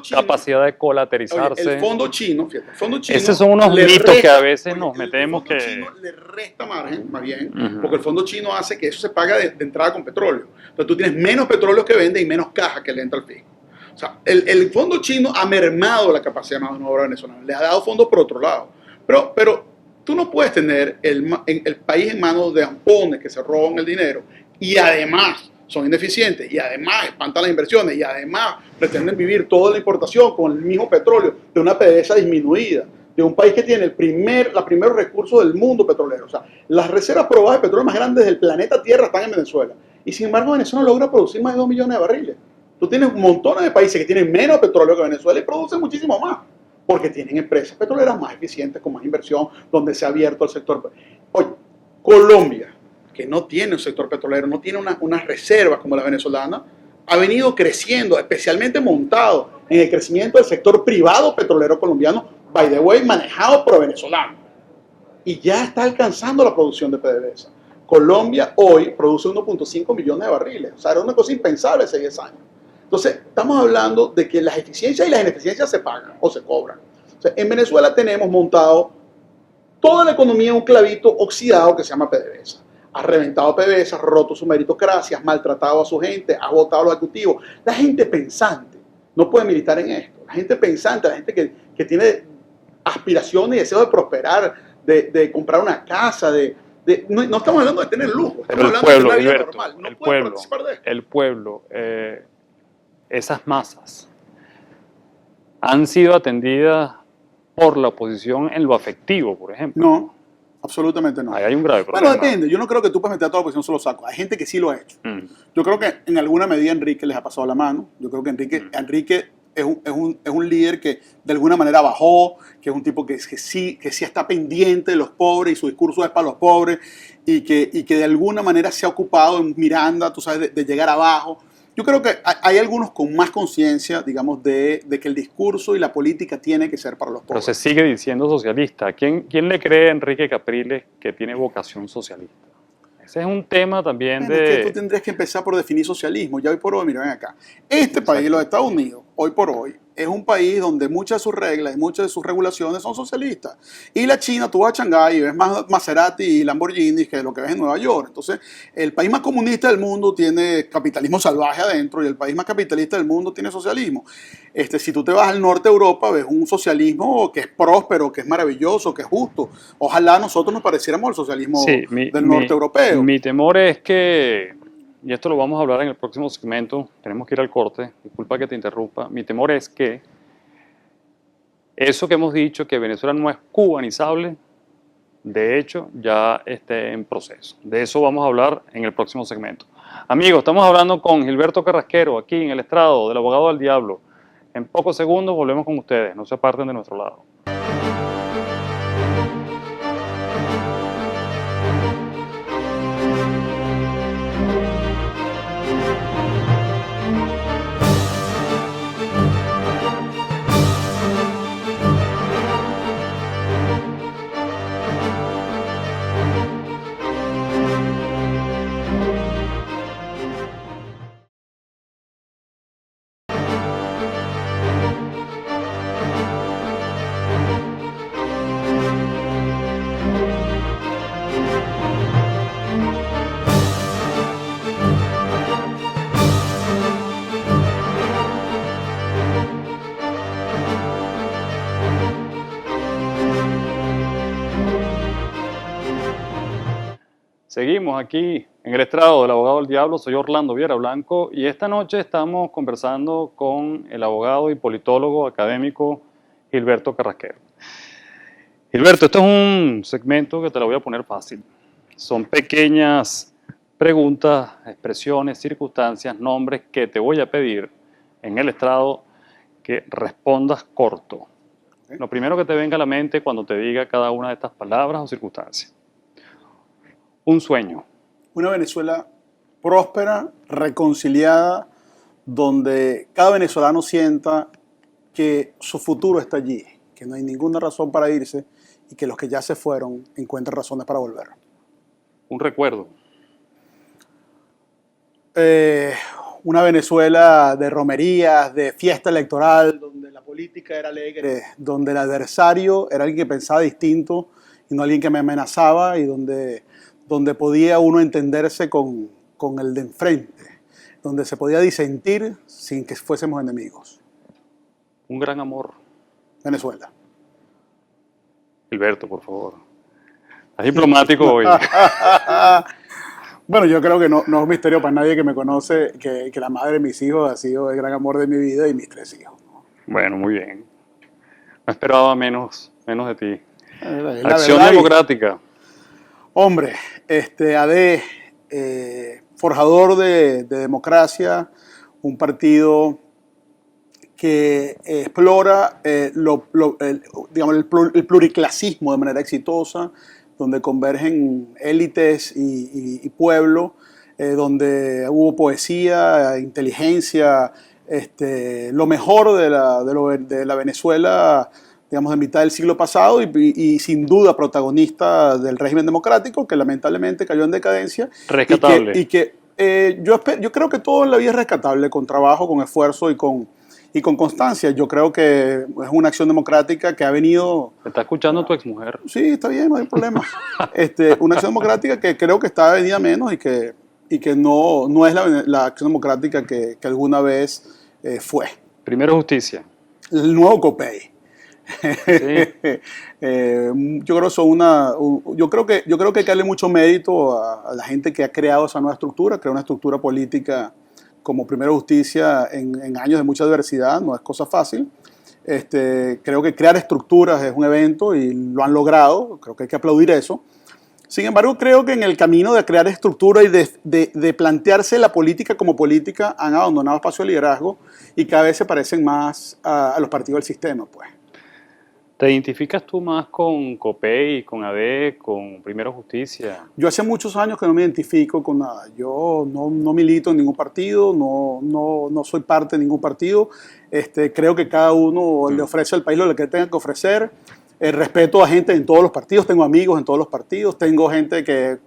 capacidad de colateralizarse. Oye, el fondo chino, fíjate, el fondo chino. Esos son unos mitos que a veces nos metemos que... El fondo chino le resta margen, más bien, porque el fondo chino hace que eso se paga de entrada con petróleo. Entonces tú tienes menos petróleo que vende y menos caja que le entra al fisco. O sea, el fondo chino ha mermado la capacidad de mano de obra venezolana, le ha dado fondos por otro lado. Pero tú no puedes tener el país en manos de ampones que se roban el dinero y además son ineficientes y además espantan las inversiones y además pretenden vivir toda la importación con el mismo petróleo de una PDVSA disminuida, de un país que tiene los primeros recursos del mundo petrolero. O sea, las reservas probadas de petróleo más grandes del planeta Tierra están en Venezuela. Y sin embargo, Venezuela logra producir más de 2 millones de barriles. Tú tienes montones de países que tienen menos petróleo que Venezuela y producen muchísimo más, porque tienen empresas petroleras más eficientes, con más inversión, donde se ha abierto al sector. Oye, Colombia, que no tiene un sector petrolero, no tiene unas reservas como la venezolana, ha venido creciendo, especialmente montado en el crecimiento del sector privado petrolero colombiano, by the way, manejado por venezolanos. Y ya está alcanzando la producción de PDVSA. Colombia hoy produce 1.5 millones de barriles. O sea, era una cosa impensable hace 10 años. Entonces, estamos hablando de que las eficiencias y las ineficiencias se pagan o se cobran. O sea, en Venezuela tenemos montado toda la economía en un clavito oxidado que se llama PDVSA. Ha reventado PDVSA, roto su meritocracia, has maltratado a su gente, has votado a los ejecutivos. La gente pensante no puede militar en esto. La gente pensante, la gente que tiene aspiraciones y deseos de prosperar, de comprar una casa, no estamos hablando de tener lujo, estamos hablando de una vida normal. No puede participar de esto. El pueblo, esas masas han sido atendidas por la oposición en lo afectivo, por ejemplo. No, absolutamente no. Ahí hay un grave problema. Bueno, depende. Yo no creo que tú puedas meter a toda la oposición solo saco. Hay gente que sí lo ha hecho. Yo creo que en alguna medida Enrique les ha pasado la mano. Yo creo que Enrique es un líder que de alguna manera bajó, que es un tipo que sí está pendiente de los pobres y su discurso es para los pobres y que de alguna manera se ha ocupado en Miranda, tú sabes, de llegar abajo. Yo creo que hay algunos con más conciencia, digamos, de que el discurso y la política tiene que ser para los pobres. Pero se sigue diciendo socialista. ¿Quién le cree a Enrique Capriles que tiene vocación socialista? Ese es un tema también Es que tú tendrías que empezar por definir socialismo. Ya hoy por hoy, mira, ven acá. Este país, los Estados Unidos, hoy por hoy, es un país donde muchas de sus reglas y muchas de sus regulaciones son socialistas. Y la China, tú vas a Shanghái y ves más Maserati y Lamborghini que lo que ves en Nueva York. Entonces, el país más comunista del mundo tiene capitalismo salvaje adentro y el país más capitalista del mundo tiene socialismo. Si tú te vas al norte de Europa, ves un socialismo que es próspero, que es maravilloso, que es justo. Ojalá nosotros nos pareciéramos al socialismo del norte europeo. Mi temor es que, y esto lo vamos a hablar en el próximo segmento, tenemos que ir al corte, disculpa que te interrumpa, mi temor es que eso que hemos dicho, que Venezuela no es cubanizable, de hecho ya esté en proceso. De eso vamos a hablar en el próximo segmento. Amigos, estamos hablando con Gilberto Carrasquero, aquí en el estrado del Abogado del Diablo. En pocos segundos volvemos con ustedes, no se aparten de nuestro lado. Seguimos aquí en el estrado del abogado del diablo. Soy Orlando Viera Blanco y esta noche estamos conversando con el abogado y politólogo académico Gilberto Carrasquero. Gilberto, esto es un segmento que te lo voy a poner fácil. Son pequeñas preguntas, expresiones, circunstancias, nombres que te voy a pedir en el estrado que respondas corto. Lo primero que te venga a la mente cuando te diga cada una de estas palabras o circunstancias. Un sueño. Una Venezuela próspera, reconciliada, donde cada venezolano sienta que su futuro está allí, que no hay ninguna razón para irse y que los que ya se fueron encuentren razones para volver. Un recuerdo. Una Venezuela de romerías, de fiesta electoral, donde la política era alegre, donde el adversario era alguien que pensaba distinto y no alguien que me amenazaba, y donde podía uno entenderse con el de enfrente, donde se podía disentir sin que fuésemos enemigos. Un gran amor. Venezuela. Gilberto, por favor. Es diplomático hoy. Bueno, yo creo que no es un misterio para nadie que me conoce que la madre de mis hijos ha sido el gran amor de mi vida y mis 3 hijos. Bueno, muy bien. No esperaba menos de ti. La Acción verdad, Democrática. Hombre, AD, forjador de democracia, un partido que explora digamos, el pluriclasismo de manera exitosa, donde convergen élites y pueblo, donde hubo poesía, inteligencia, lo mejor de la Venezuela, digamos, de mitad del siglo pasado y sin duda protagonista del régimen democrático, que lamentablemente cayó en decadencia. Rescatable. Yo creo que todo en la vida es rescatable, con trabajo, con esfuerzo y con constancia. Yo creo que es una acción democrática que ha venido... ¿Te está escuchando tu exmujer? Sí, está bien, no hay problema. Una acción democrática que creo que está venida menos y que no es la acción democrática que alguna vez fue. Primero justicia. El nuevo COPEI. Sí. yo creo que hay que darle mucho mérito a la gente que ha creado esa nueva estructura, creó una estructura política como Primero Justicia en años de mucha adversidad, no es cosa fácil. Creo que crear estructuras es un evento y lo han logrado, creo que hay que aplaudir eso. Sin embargo, creo que en el camino de crear estructura y de plantearse la política como política han abandonado espacio de liderazgo y cada vez se parecen más a los partidos del sistema, pues. ¿Te identificas tú más con COPEI, con AD, con Primero Justicia? Yo hace muchos años que no me identifico con nada. Yo no milito en ningún partido, no soy parte de ningún partido. Creo que cada uno le ofrece al país lo que tenga que ofrecer. Respeto a gente en todos los partidos, tengo amigos en todos los partidos, tengo gente que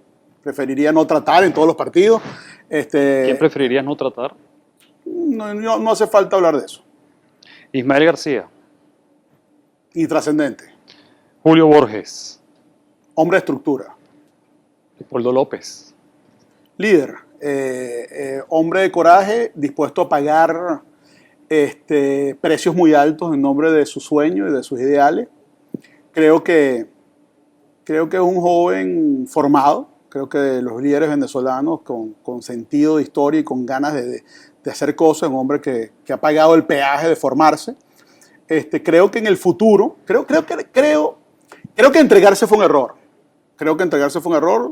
preferiría no tratar en todos los partidos. ¿Quién preferirías no tratar? No hace falta hablar de eso. Ismael García. Intrascendente. Julio Borges. Hombre de estructura. Leopoldo López. Líder. Hombre de coraje, dispuesto a pagar precios muy altos en nombre de sus sueños y de sus ideales. Creo que es un joven formado. Creo que los líderes venezolanos con sentido de historia y con ganas de hacer cosas, un hombre que ha pagado el peaje de formarse. Creo que en el futuro, creo que entregarse fue un error.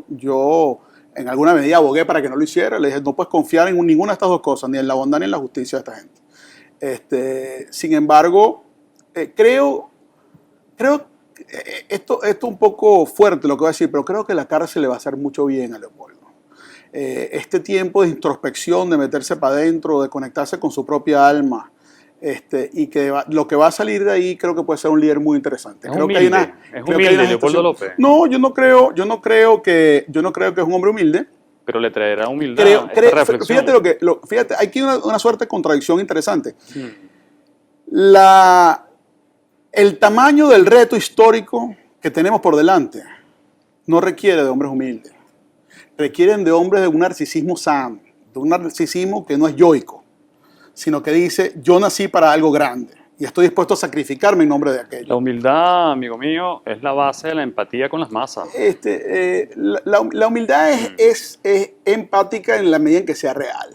Yo en alguna medida abogué para que no lo hiciera. Le dije, no puedes confiar en ninguna de estas dos cosas, ni en la bondad ni en la justicia de esta gente. Sin embargo, creo esto es un poco fuerte lo que voy a decir, pero creo que la cárcel le va a hacer mucho bien a Leopoldo. Este tiempo de introspección, de meterse para adentro, de conectarse con su propia alma, y que lo que va a salir de ahí creo que puede ser un líder muy interesante. Es humilde, Leopoldo López. No, yo no creo que es un hombre humilde. Pero le traerá humildad a esta reflexión. Fíjate, hay aquí una suerte de contradicción interesante. El tamaño del reto histórico que tenemos por delante no requiere de hombres humildes. Requieren de hombres de un narcisismo sano, de un narcisismo que no es yoico, sino que dice, yo nací para algo grande. y estoy dispuesto a sacrificarme en nombre de aquello. La humildad, amigo mío, es la base de la empatía con las masas. La humildad es empática en la medida en que sea real.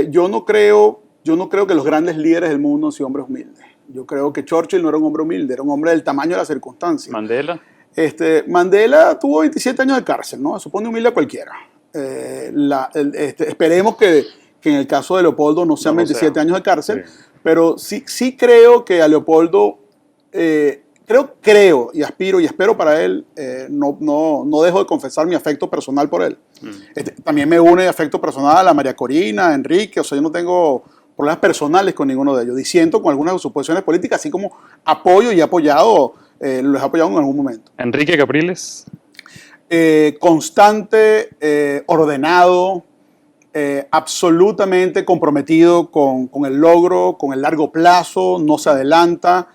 Yo no creo que los grandes líderes del mundo han sido hombres humildes. Yo creo que Churchill no era un hombre humilde, era un hombre del tamaño de las circunstancias. Mandela. Mandela tuvo 27 años de cárcel, ¿no? Supone humilde a cualquiera. Esperemos que en el caso de Leopoldo no sean 27 años de cárcel, sí. Pero sí creo que a Leopoldo, creo y aspiro y espero para él, no dejo de confesar mi afecto personal por él. También me une afecto personal a María Corina, a Enrique, o sea, yo no tengo problemas personales con ninguno de ellos. Disiento con algunas de sus posiciones políticas, así como apoyo y he apoyado, los he apoyado en algún momento. Enrique Capriles. Constante, ordenado, absolutamente comprometido con el logro, con el largo plazo, no se adelanta.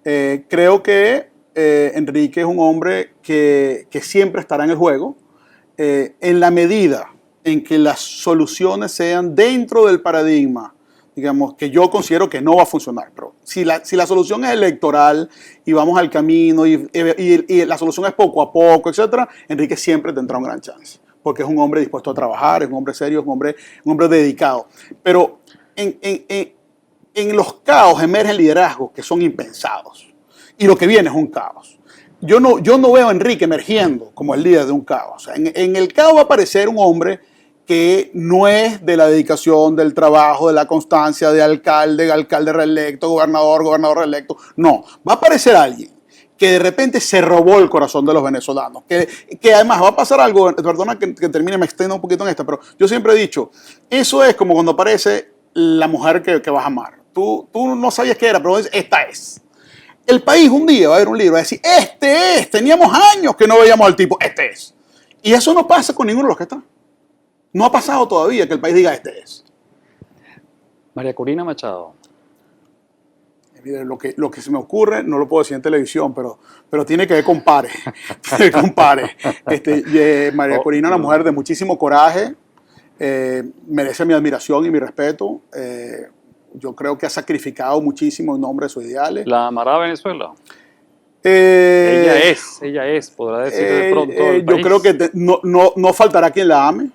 Creo que Enrique es un hombre que siempre estará en el juego, en la medida en que las soluciones sean dentro del paradigma, digamos, que yo considero que no va a funcionar. Pero si la solución es electoral y vamos al camino y la solución es poco a poco, etc., Enrique siempre tendrá un gran chance, porque es un hombre dispuesto a trabajar, es un hombre serio, es un hombre dedicado. Pero en los caos emergen liderazgos que son impensados. Y lo que viene es un caos. Yo no veo a Enrique emergiendo como el líder de un caos. O sea, en el caos va a aparecer un hombre que no es de la dedicación, del trabajo, de la constancia, de alcalde reelecto, gobernador reelecto. No, va a aparecer alguien que de repente se robó el corazón de los venezolanos. Que además va a pasar algo, perdona que termine, me extiendo un poquito en esta, pero yo siempre he dicho, eso es como cuando aparece la mujer que vas a amar. Tú no sabías qué era, pero dices, esta es. El país un día va a ver un libro, va a decir, este es, teníamos años que no veíamos al tipo, este es. Y eso no pasa con ninguno de los que están. No ha pasado todavía que el país diga, este es. María Corina Machado. Mire, lo que se me ocurre, no lo puedo decir en televisión, pero tiene que ver con pares. Tiene que ver con pares. María Corina es una mujer de muchísimo coraje, merece mi admiración y mi respeto. Yo creo que ha sacrificado muchísimo en nombre de sus ideales. ¿La amará Venezuela? Ella es, podrá decir de pronto el país. Yo creo que no faltará quien la ame.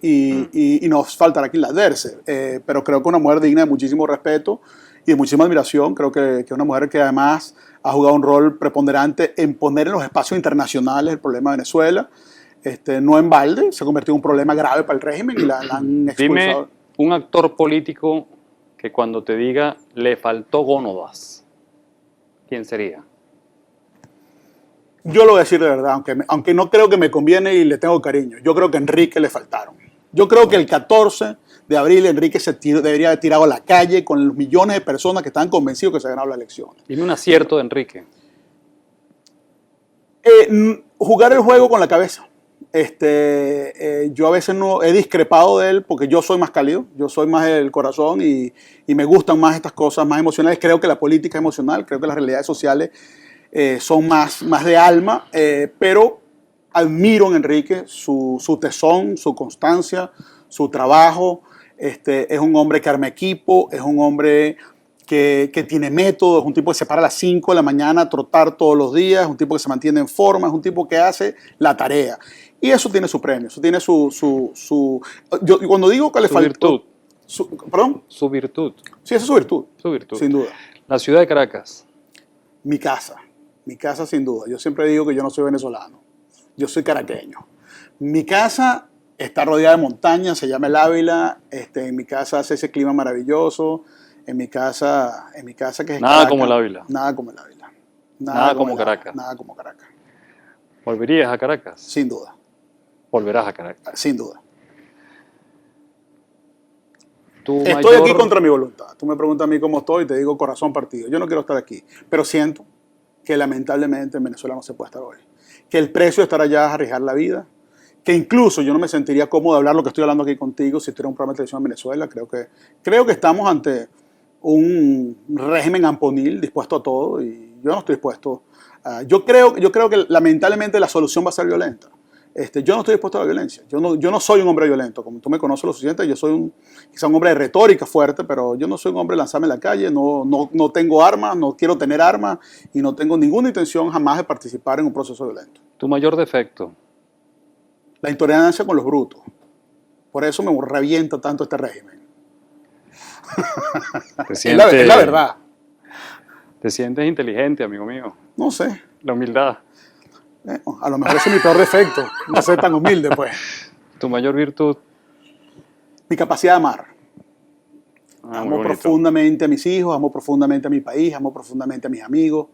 Y nos faltará quien la adverse, pero creo que una mujer digna de muchísimo respeto y de muchísima admiración. Creo que una mujer que además ha jugado un rol preponderante en poner en los espacios internacionales el problema de Venezuela, no en balde, se ha convertido en un problema grave para el régimen y la han expulsado. Dime un actor político que cuando te diga le faltó gónodas, ¿quién sería? Yo lo voy a decir de verdad, aunque no creo que me conviene y le tengo cariño. Yo creo que a Enrique le faltaron. Yo creo que el 14 de abril Enrique debería haber tirado a la calle con los millones de personas que estaban convencidos que se ganaba la elección. Dime un acierto de Enrique. Jugar el juego con la cabeza. Yo a veces no he discrepado de él porque yo soy más cálido, yo soy más del corazón y me gustan más estas cosas más emocionales. Creo que la política es emocional, creo que las realidades sociales son más de alma, pero admiro en Enrique su tesón, su constancia, su trabajo. Es un hombre que arma equipo, es un hombre que tiene método, es un tipo que se para a las 5 de la mañana a trotar todos los días, es un tipo que se mantiene en forma, es un tipo que hace la tarea. Y eso tiene su premio, eso tiene yo cuando digo que le faltó... ¿Perdón? Su virtud. Sí, esa es su virtud. Su virtud. Sin duda. La ciudad de Caracas. Mi casa sin duda. Yo siempre digo que yo no soy venezolano, yo soy caraqueño. Mi casa está rodeada de montañas, se llama El Ávila. En mi casa hace ese clima maravilloso. En mi casa que es nada Caracas, como El Ávila. Nada como El Ávila. Nada como Caracas. Nada como Caracas. ¿Volverías a Caracas? Sin duda. Volverás a Caracas. Sin duda. Estoy aquí contra mi voluntad. Tú me preguntas a mí cómo estoy y te digo corazón partido. Yo no quiero estar aquí, pero siento que lamentablemente en Venezuela no se puede estar hoy. Que el precio de estar allá es arriesgar la vida. Que incluso yo no me sentiría cómodo de hablar lo que estoy hablando aquí contigo si estuviera un programa de televisión en Venezuela. Creo que estamos ante un régimen amponil dispuesto a todo y yo no estoy dispuesto. Yo creo que lamentablemente la solución va a ser violenta. Yo no estoy dispuesto a la violencia. Yo no soy un hombre violento. Como tú me conoces lo suficiente, yo soy quizá un hombre de retórica fuerte, pero yo no soy un hombre de lanzarme en la calle. No tengo armas, no quiero tener armas y no tengo ninguna intención jamás de participar en un proceso violento. ¿Tu mayor defecto? La intolerancia con los brutos. Por eso me revienta tanto este régimen. Es la verdad. ¿Te sientes inteligente, amigo mío? No sé. La humildad. A lo mejor ese es mi peor defecto. No ser tan humilde, pues. ¿Tu mayor virtud? Mi capacidad de amar. Amo profundamente a mis hijos, amo profundamente a mi país, amo profundamente a mis amigos,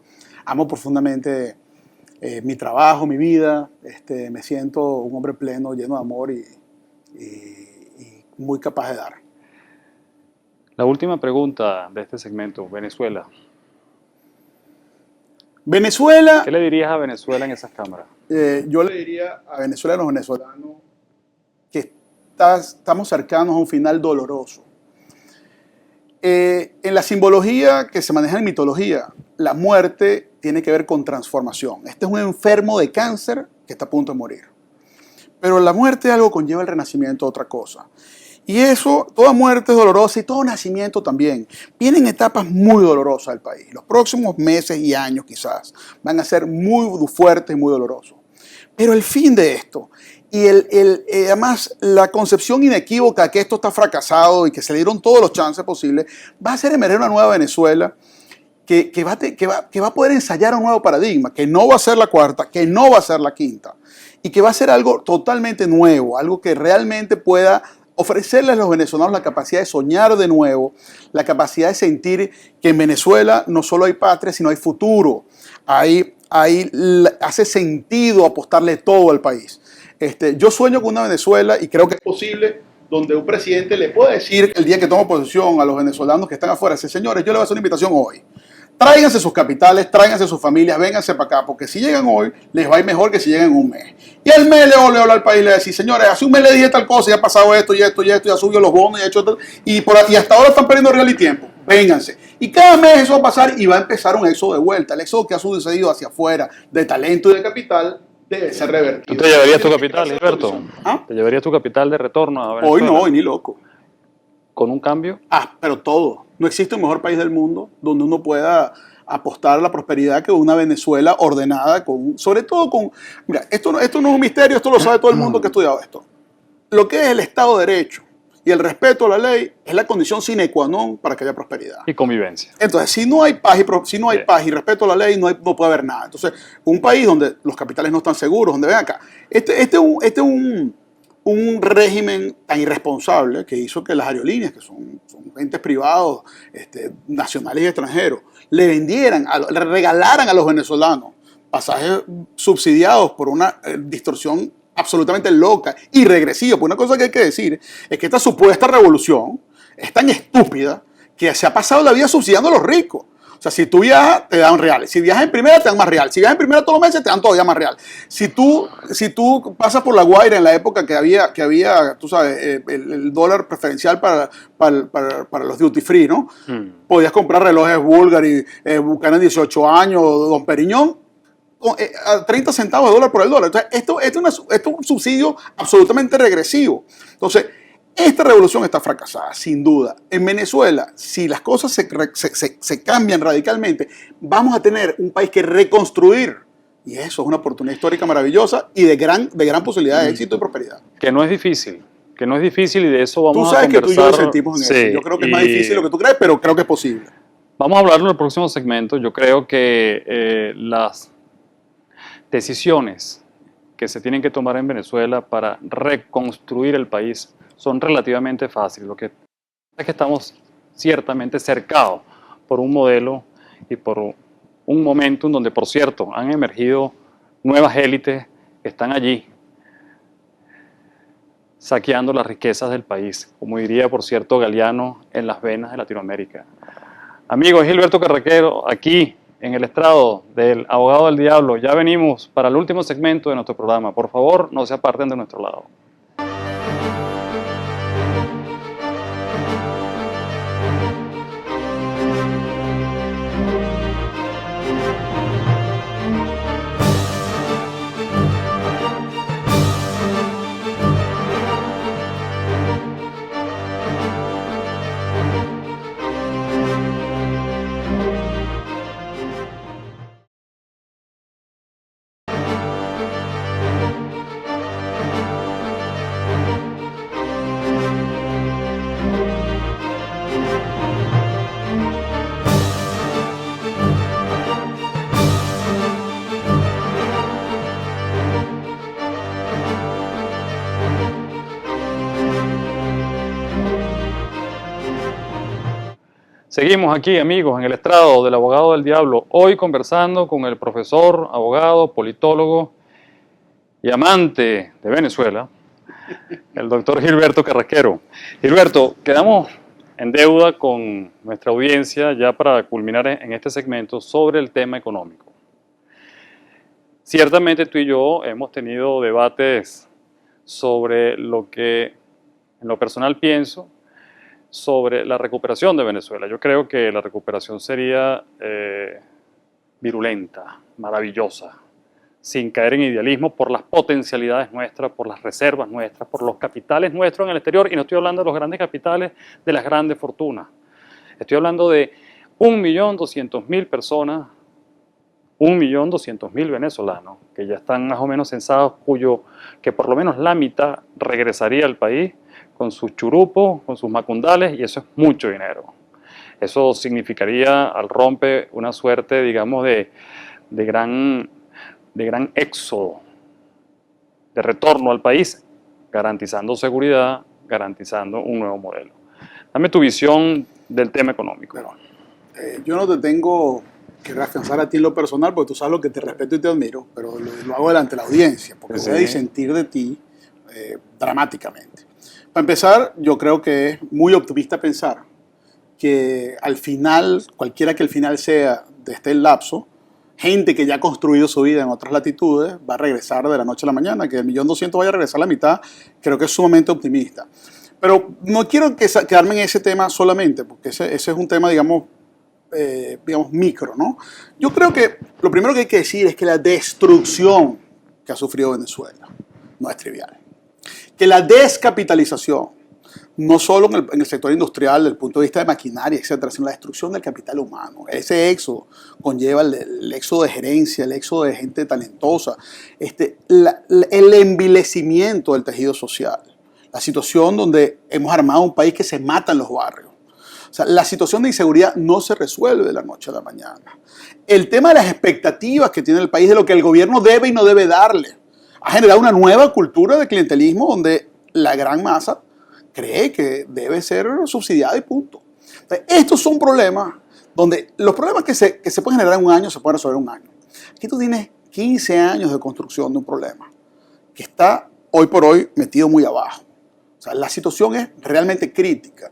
amo profundamente mi trabajo, mi vida. Me siento un hombre pleno, lleno de amor y muy capaz de dar. La última pregunta de este segmento, Venezuela. Venezuela. ¿Qué le dirías a Venezuela en esas cámaras? Yo le diría a Venezuela y a los venezolanos que estamos cercanos a un final doloroso. En la simbología que se maneja en mitología, la muerte tiene que ver con transformación. Este es un enfermo de cáncer que está a punto de morir. Pero la muerte algo conlleva el renacimiento, otra cosa. Y eso, toda muerte es dolorosa y todo nacimiento también. Vienen etapas muy dolorosas del país. Los próximos meses y años quizás van a ser muy fuertes y muy dolorosos. Pero el fin de esto y además la concepción inequívoca que esto está fracasado y que se le dieron todos los chances posibles, va a hacer emerger una nueva Venezuela que va a poder ensayar un nuevo paradigma, que no va a ser la cuarta, que no va a ser la quinta y que va a ser algo totalmente nuevo, algo que realmente pueda ofrecerles a los venezolanos la capacidad de soñar de nuevo, la capacidad de sentir que en Venezuela no solo hay patria, sino hay futuro. Ahí hace sentido apostarle todo al país. Yo sueño con una Venezuela y creo que es posible donde un presidente le pueda decir el día que toma posesión a los venezolanos que están afuera, dice, señores, yo le voy a hacer una invitación hoy. Tráiganse sus capitales, tráiganse sus familias, vénganse para acá, porque si llegan hoy, les va a ir mejor que si llegan en un mes. Y al mes le voy a hablar al país y le voy a decir, señores, hace un mes le dije tal cosa, ya ha pasado esto y esto y esto, ya subió los bonos, ya ha hecho tal, y hasta ahora están perdiendo real y tiempo. Vénganse. Y cada mes eso va a pasar y va a empezar un éxodo de vuelta. El éxodo que ha sucedido hacia afuera de talento y de capital debe ser revertido. ¿Tú te llevarías tu capital, Gilberto? ¿Ah? ¿Te llevarías tu capital de retorno a Venezuela? Hoy no, hoy ni loco. ¿Con un cambio? Pero todo. No existe un mejor país del mundo donde uno pueda apostar a la prosperidad que una Venezuela ordenada, sobre todo con... Mira, esto no es un misterio, esto lo sabe todo el mundo que ha estudiado esto. Lo que es el Estado de Derecho y el respeto a la ley es la condición sine qua non para que haya prosperidad. Y convivencia. Entonces, si no hay paz y respeto a la ley, no puede haber nada. Entonces, un país donde los capitales no están seguros, donde ven acá, este es un régimen tan irresponsable que hizo que las aerolíneas, que son entes privados, nacionales y extranjeros, le regalaran a los venezolanos pasajes subsidiados por una distorsión absolutamente loca y regresiva. Porque una cosa que hay que decir es que esta supuesta revolución es tan estúpida que se ha pasado la vida subsidiando a los ricos. O sea, si tú viajas, te dan reales. Si viajas en primera, te dan más real. Si viajas en primera todos los meses, te dan todavía más real. Si tú pasas por La Guaira en la época que había tú sabes, el dólar preferencial para los duty free, ¿no? Podías comprar relojes Bulgari, Buchanan 18 años, Don Periñón, a 30 centavos de dólar por el dólar. Entonces, esto es un subsidio absolutamente regresivo. Entonces, esta revolución está fracasada, sin duda. En Venezuela, si las cosas se cambian radicalmente, vamos a tener un país que reconstruir. Y eso es una oportunidad histórica maravillosa y de gran posibilidad de éxito y prosperidad. Que no es difícil y de eso vamos a conversar. Tú sabes que tú y yo nos sentimos en eso. Yo creo que es más difícil de lo que tú crees, pero creo que es posible. Vamos a hablarlo en el próximo segmento. Yo creo que las decisiones que se tienen que tomar en Venezuela para reconstruir el país son relativamente fáciles. Lo que es que estamos ciertamente cercados por un modelo y por un momentum donde, por cierto, han emergido nuevas élites que están allí saqueando las riquezas del país, como diría, por cierto, Galeano, en las venas de Latinoamérica. Amigos, Gilberto Carraquero, aquí en el estrado del Abogado del Diablo. Ya venimos para el último segmento de nuestro programa. Por favor, no se aparten de nuestro lado. Seguimos aquí, amigos, en el estrado del abogado del diablo. Hoy conversando con el profesor, abogado, politólogo y amante de Venezuela, el doctor Gilberto Carrasquero. Gilberto, quedamos en deuda con nuestra audiencia ya para culminar en este segmento sobre el tema económico. Ciertamente tú y yo hemos tenido debates sobre lo que en lo personal pienso sobre la recuperación de Venezuela. Yo creo que la recuperación sería virulenta, maravillosa, sin caer en idealismo por las potencialidades nuestras, por las reservas nuestras, por los capitales nuestros en el exterior, y no estoy hablando de los grandes capitales, de las grandes fortunas. Estoy hablando de 1.200.000 personas, 1.200.000 venezolanos, que ya están más o menos censados, que por lo menos la mitad regresaría al país con sus churupos, con sus macundales, y eso es mucho dinero. Eso significaría al rompe una suerte, digamos, de gran éxodo, de retorno al país, garantizando seguridad, garantizando un nuevo modelo. Dame tu visión del tema económico. Bueno, yo no te tengo que reafianzar a ti en lo personal, porque tú sabes lo que te respeto y te admiro, pero lo hago delante de la audiencia, porque Sí. voy a disentir de ti dramáticamente. Para empezar, yo creo que es muy optimista pensar que al final, cualquiera que el final sea de este lapso, gente que ya ha construido su vida en otras latitudes va a regresar de la noche a la mañana. Que el 1.200.000 vaya a regresar a la mitad, creo que es sumamente optimista. Pero no quiero quedarme en ese tema solamente, porque ese es un tema, digamos, micro, ¿no? Yo creo que lo primero que hay que decir es que la destrucción que ha sufrido Venezuela no es trivial. Que la descapitalización, no solo en el sector industrial, desde el punto de vista de maquinaria, etcétera, sino la destrucción del capital humano. Ese éxodo conlleva el éxodo de gerencia, el éxodo de gente talentosa, el envilecimiento del tejido social, la situación donde hemos armado un país que se mata en los barrios. O sea, la situación de inseguridad no se resuelve de la noche a la mañana. El tema de las expectativas que tiene el país, de lo que el gobierno debe y no debe darle, ha generado una nueva cultura de clientelismo donde la gran masa cree que debe ser subsidiada y punto. Entonces, estos son problemas donde los problemas que se pueden generar en un año se pueden resolver en un año. Aquí tú tienes 15 años de construcción de un problema que está hoy por hoy metido muy abajo. O sea, la situación es realmente crítica.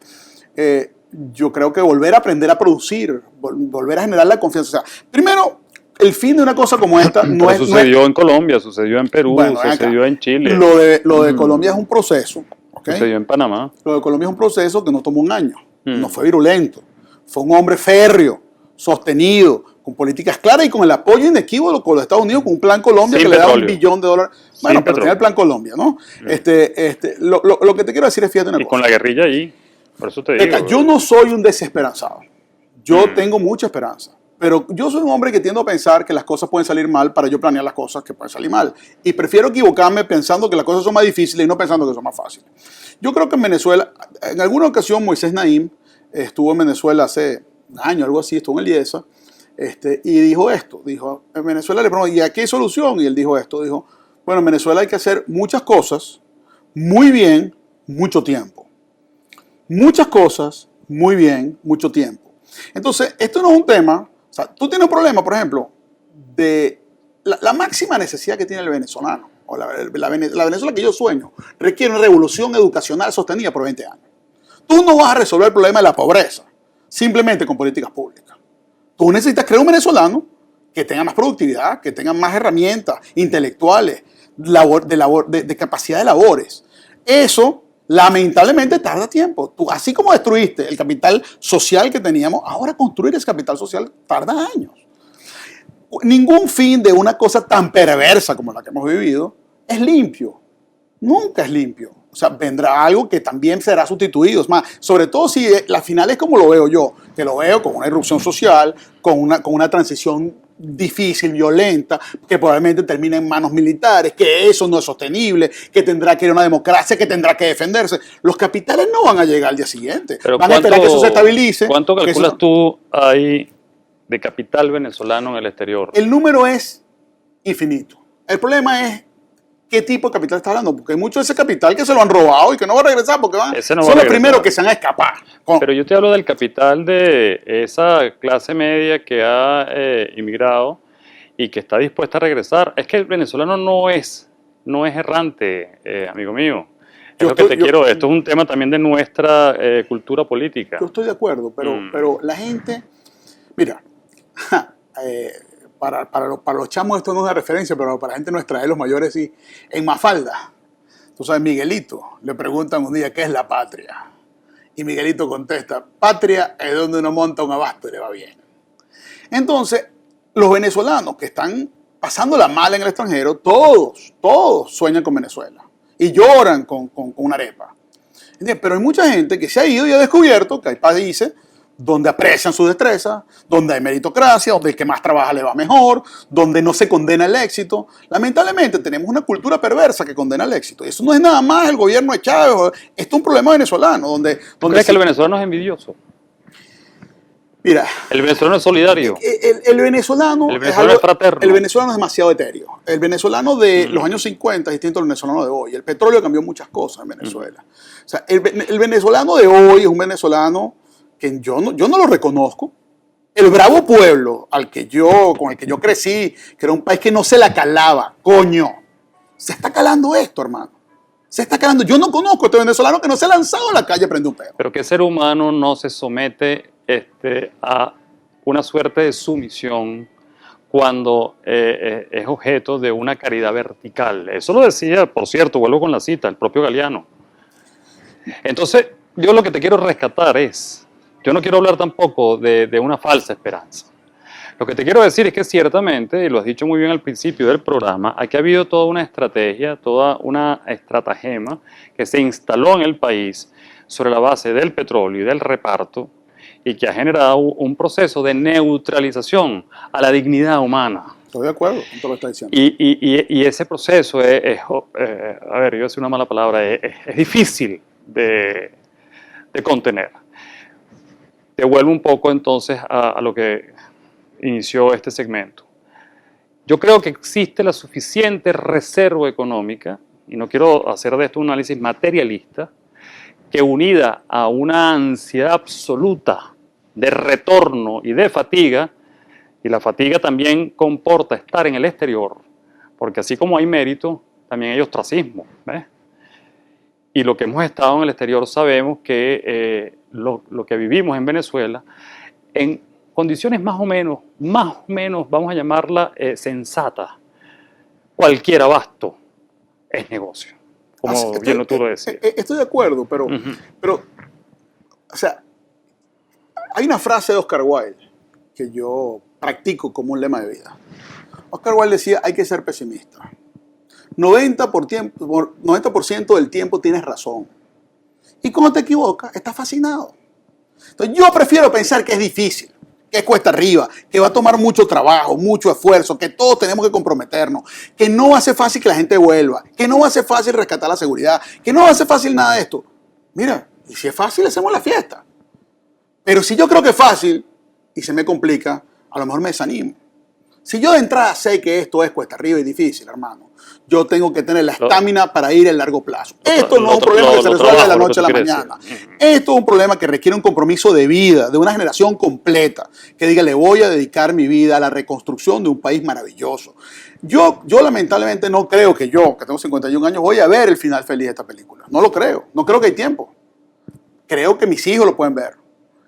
Yo creo que volver a aprender a producir, volver a generar la confianza. O sea, primero, el fin de una cosa como esta no es... Sucedió en Colombia, sucedió en Perú, sucedió en Chile. Lo de Colombia es un proceso. ¿Okay? Sucedió en Panamá. Lo de Colombia es un proceso que no tomó un año. No fue virulento. Fue un hombre férreo, sostenido, con políticas claras y con el apoyo inequívoco de los Estados Unidos, con un plan Colombia que le da $1 billón. Bueno, pero tenía el plan Colombia, ¿no? Lo que te quiero decir es, fíjate una cosa. Y con la guerrilla allí, por eso te digo. Yo no soy un desesperanzado. Yo tengo mucha esperanza. Pero yo soy un hombre que tiendo a pensar que las cosas pueden salir mal para yo planear las cosas que pueden salir mal. Y prefiero equivocarme pensando que las cosas son más difíciles y no pensando que son más fáciles. Yo creo que en Venezuela, en alguna ocasión Moisés Naim estuvo en Venezuela hace un año, algo así, estuvo en el IESA, y dijo esto. Dijo, en Venezuela le preguntó, ¿y a qué solución? Y él dijo esto. Dijo, bueno, en Venezuela hay que hacer muchas cosas muy bien, mucho tiempo. Muchas cosas muy bien, mucho tiempo. Entonces, esto no es un tema. O sea, tú tienes un problema, por ejemplo, de la máxima necesidad que tiene el venezolano, o la Venezuela que yo sueño, requiere una revolución educacional sostenida por 20 años. Tú no vas a resolver el problema de la pobreza simplemente con políticas públicas. Tú necesitas crear un venezolano que tenga más productividad, que tenga más herramientas intelectuales, de capacidad de labores. Eso, lamentablemente, tarda tiempo. Tú, así como destruiste el capital social que teníamos, ahora construir ese capital social tarda años. Ningún fin de una cosa tan perversa como la que hemos vivido es limpio. Nunca es limpio. O sea, vendrá algo que también será sustituido. Es más, sobre todo si la final es como lo veo yo, que lo veo con una irrupción social, con una transición difícil, violenta, que probablemente termine en manos militares, que eso no es sostenible, que tendrá que ir a una democracia, que tendrá que defenderse. Los capitales no van a llegar al día siguiente. Pero van a esperar que eso se estabilice. ¿Cuánto calculas tú hay de capital venezolano en el exterior? El número es infinito. El problema es ¿qué tipo de capital está hablando? Porque hay mucho de ese capital que se lo han robado y que no va a regresar porque Ese no va son a los regresar. primeros que se van a escapar. Pero yo te hablo del capital de esa clase media que ha inmigrado y que está dispuesta a regresar. Es que el venezolano no es errante, amigo mío. Es lo que te quiero. Esto es un tema también de nuestra cultura política. Yo estoy de acuerdo, pero la gente, mira, para los chamos esto no es una referencia, pero para la gente nuestra, de los mayores sí. En Mafalda, tú sabes, Miguelito, le preguntan un día qué es la patria. Y Miguelito contesta, patria es donde uno monta un abasto y le va bien. Entonces, los venezolanos que están pasándola mal en el extranjero, todos sueñan con Venezuela y lloran con una arepa. ¿Entiendes? Pero hay mucha gente que se ha ido y ha descubierto que hay países donde aprecian su destreza, donde hay meritocracia, donde el que más trabaja le va mejor, donde no se condena el éxito. Lamentablemente tenemos una cultura perversa que condena el éxito. Y eso no es nada más el gobierno de Chávez, esto es un problema venezolano. ¿Tú crees que el venezolano es envidioso? Mira, el venezolano es solidario. El venezolano es fraterno. El venezolano es demasiado etéreo. El venezolano de los años 50 es distinto al venezolano de hoy. El petróleo cambió muchas cosas en Venezuela. O sea, el venezolano de hoy es un venezolano que yo no lo reconozco. El bravo pueblo con el que yo crecí, que era un país que no se la calaba, coño, se está calando esto, hermano. Se está calando. Yo no conozco a este venezolano que no se ha lanzado a la calle a prender un pedo. Pero ¿qué ser humano no se somete a una suerte de sumisión cuando es objeto de una caridad vertical? Eso lo decía, por cierto, vuelvo con la cita, el propio Galeano. Entonces, yo lo que te quiero rescatar yo no quiero hablar tampoco de una falsa esperanza. Lo que te quiero decir es que ciertamente, y lo has dicho muy bien al principio del programa, aquí ha habido toda una estrategia, toda una estratagema que se instaló en el país sobre la base del petróleo y del reparto y que ha generado un proceso de neutralización a la dignidad humana. Estoy de acuerdo con todo lo que está diciendo. Y ese proceso a ver, yo voy a decir una mala palabra, es difícil de contener. Te vuelvo un poco entonces a lo que inició este segmento. Yo creo que existe la suficiente reserva económica, y no quiero hacer de esto un análisis materialista, que unida a una ansiedad absoluta de retorno y de fatiga, y la fatiga también comporta estar en el exterior, porque así como hay mérito, también hay ostracismo, ¿ves? Y lo que hemos estado en el exterior sabemos que lo que vivimos en Venezuela, en condiciones más o menos, vamos a llamarla sensatas, cualquier abasto es negocio, como bien tú lo decías. Estoy de acuerdo, pero, o sea, hay una frase de Oscar Wilde que yo practico como un lema de vida. Oscar Wilde decía, hay que ser pesimista. 90% del tiempo tienes razón. Y cuando te equivocas, estás fascinado. Entonces yo prefiero pensar que es difícil, que es cuesta arriba, que va a tomar mucho trabajo, mucho esfuerzo, que todos tenemos que comprometernos, que no va a ser fácil que la gente vuelva, que no va a ser fácil rescatar la seguridad, que no va a ser fácil nada de esto. Mira, y si es fácil, hacemos la fiesta. Pero si yo creo que es fácil y se me complica, a lo mejor me desanimo. Si yo de entrada sé que esto es cuesta arriba y difícil, hermano, yo tengo que tener la estamina para ir a largo plazo. Esto no es un problema que se resuelve de la noche a la mañana. Esto es un problema que requiere un compromiso de vida, de una generación completa, que diga, le voy a dedicar mi vida a la reconstrucción de un país maravilloso. Yo lamentablemente no creo que yo, que tengo 51 años, voy a ver el final feliz de esta película. No lo creo. No creo que hay tiempo. Creo que mis hijos lo pueden ver.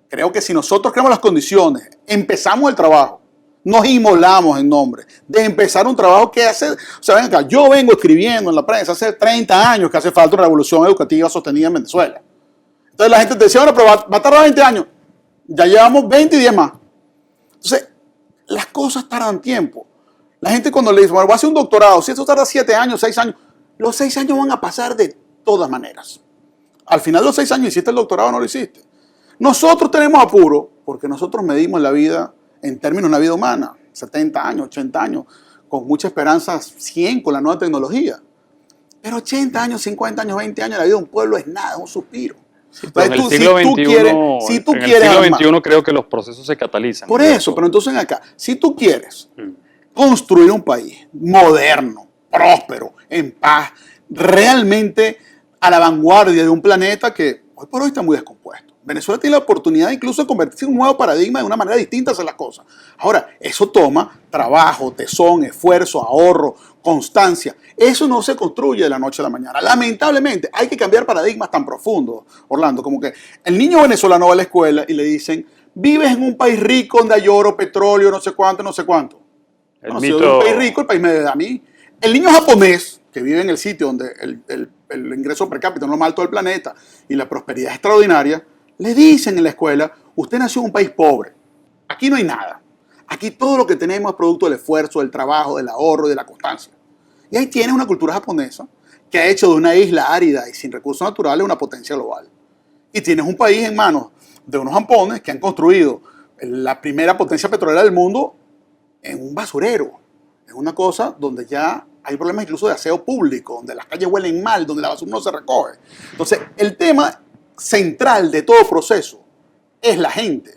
Creo que si nosotros creamos las condiciones, empezamos el trabajo, nos inmolamos en nombre de empezar un trabajo que hace, o sea, ven acá, yo vengo escribiendo en la prensa hace 30 años que hace falta una revolución educativa sostenida en Venezuela. Entonces la gente te decía, bueno, pero va a tardar 20 años. Ya llevamos 20 y 10 más. Entonces, las cosas tardan tiempo. La gente cuando le dice, bueno, voy a hacer un doctorado, si eso tarda 7 años, 6 años, los 6 años van a pasar de todas maneras. Al final de los 6 años, ¿hiciste el doctorado o no lo hiciste? Nosotros tenemos apuro porque nosotros medimos la vida en términos de una vida humana, 70 años, 80 años, con mucha esperanza, 100 con la nueva tecnología. Pero 80 años, 50 años, 20 años, la vida de un pueblo es nada, es un suspiro. Sí, pero en el siglo XXI creo que los procesos se catalizan. Por eso, pero entonces acá, si tú quieres construir un país moderno, próspero, en paz, realmente a la vanguardia de un planeta que hoy por hoy está muy descompuesto. Venezuela tiene la oportunidad incluso de convertirse en un nuevo paradigma de una manera distinta de hacer las cosas. Ahora, eso toma trabajo, tesón, esfuerzo, ahorro, constancia. Eso no se construye de la noche a la mañana. Lamentablemente, hay que cambiar paradigmas tan profundos, Orlando, como que el niño venezolano va a la escuela y le dicen, vives en un país rico donde hay oro, petróleo, no sé cuánto, no sé cuánto. Bueno, si yo vivo en un país rico, el país me da a mí. El niño japonés, que vive en el sitio donde el ingreso per cápita no es lo más alto del planeta y la prosperidad es extraordinaria, le dicen en la escuela, usted nació en un país pobre. Aquí no hay nada. Aquí todo lo que tenemos es producto del esfuerzo, del trabajo, del ahorro y de la constancia. Y ahí tienes una cultura japonesa que ha hecho de una isla árida y sin recursos naturales una potencia global. Y tienes un país en manos de unos japoneses que han construido la primera potencia petrolera del mundo en un basurero. Es una cosa donde ya hay problemas incluso de aseo público, donde las calles huelen mal, donde la basura no se recoge. Entonces, el tema central de todo proceso es la gente,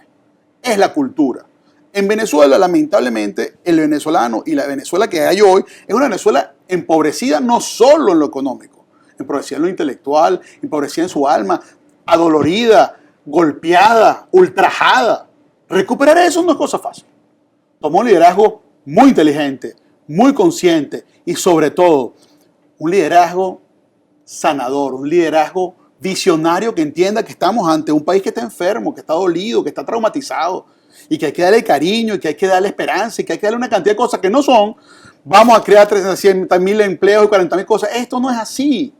es la cultura. En Venezuela, lamentablemente, el venezolano y la Venezuela que hay hoy es una Venezuela empobrecida no solo en lo económico, empobrecida en lo intelectual, empobrecida en su alma, adolorida, golpeada, ultrajada. Recuperar eso no es cosa fácil. Tomó un liderazgo muy inteligente, muy consciente y sobre todo un liderazgo sanador, un liderazgo visionario que entienda que estamos ante un país que está enfermo, que está dolido, que está traumatizado y que hay que darle cariño y que hay que darle esperanza y que hay que darle una cantidad de cosas que no son vamos a crear 300.000 empleos y 40.000 cosas. Esto no es así.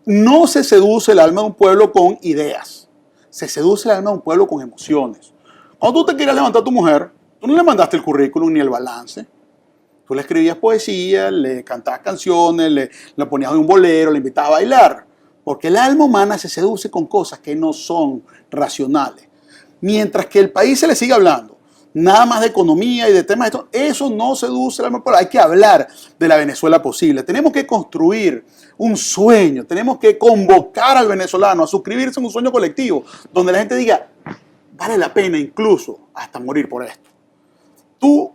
No se seduce el alma de un pueblo con ideas. Se seduce el alma de un pueblo con emociones. Cuando tú te querías levantar a tu mujer, tú no le mandaste el currículum ni el balance. Tú le escribías poesía, le cantabas canciones, le ponías en un bolero, le invitabas a bailar. Porque el alma humana se seduce con cosas que no son racionales. Mientras que el país se le sigue hablando nada más de economía y de temas de esto, eso no seduce el alma. Hay que hablar de la Venezuela posible. Tenemos que construir un sueño, tenemos que convocar al venezolano a suscribirse en un sueño colectivo, donde la gente diga, vale la pena incluso hasta morir por esto.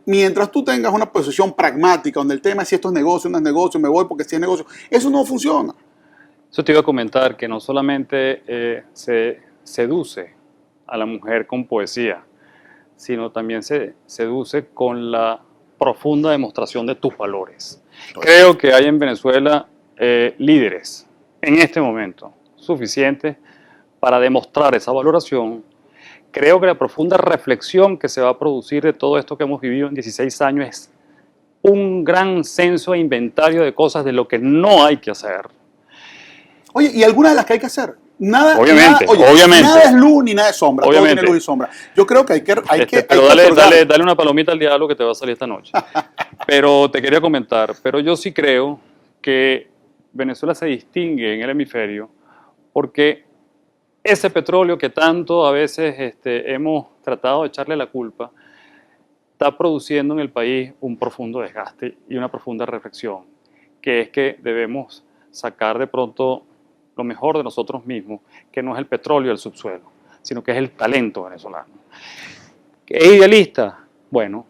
Mientras tú tengas una posición pragmática, donde el tema es si esto es negocio, no es negocio, me voy porque si es negocio, eso no funciona. Eso te iba a comentar, que no solamente se seduce a la mujer con poesía, sino también se seduce con la profunda demostración de tus valores. Creo que hay en Venezuela líderes en este momento suficientes para demostrar esa valoración. Creo que la profunda reflexión que se va a producir de todo esto que hemos vivido en 16 años es un gran censo e inventario de cosas de lo que no hay que hacer. Oye, ¿y algunas de las que hay que hacer? Obviamente. Nada es luz ni nada es sombra. Obviamente. Todo tiene luz y sombra. Yo creo que hay que pero dale una palomita al diablo que te va a salir esta noche. Pero te quería comentar, pero yo sí creo que Venezuela se distingue en el hemisferio porque ese petróleo que tanto a veces hemos tratado de echarle la culpa, está produciendo en el país un profundo desgaste y una profunda reflexión, que es que debemos sacar de pronto lo mejor de nosotros mismos, que no es el petróleo del subsuelo, sino que es el talento venezolano. ¿Es idealista? Bueno,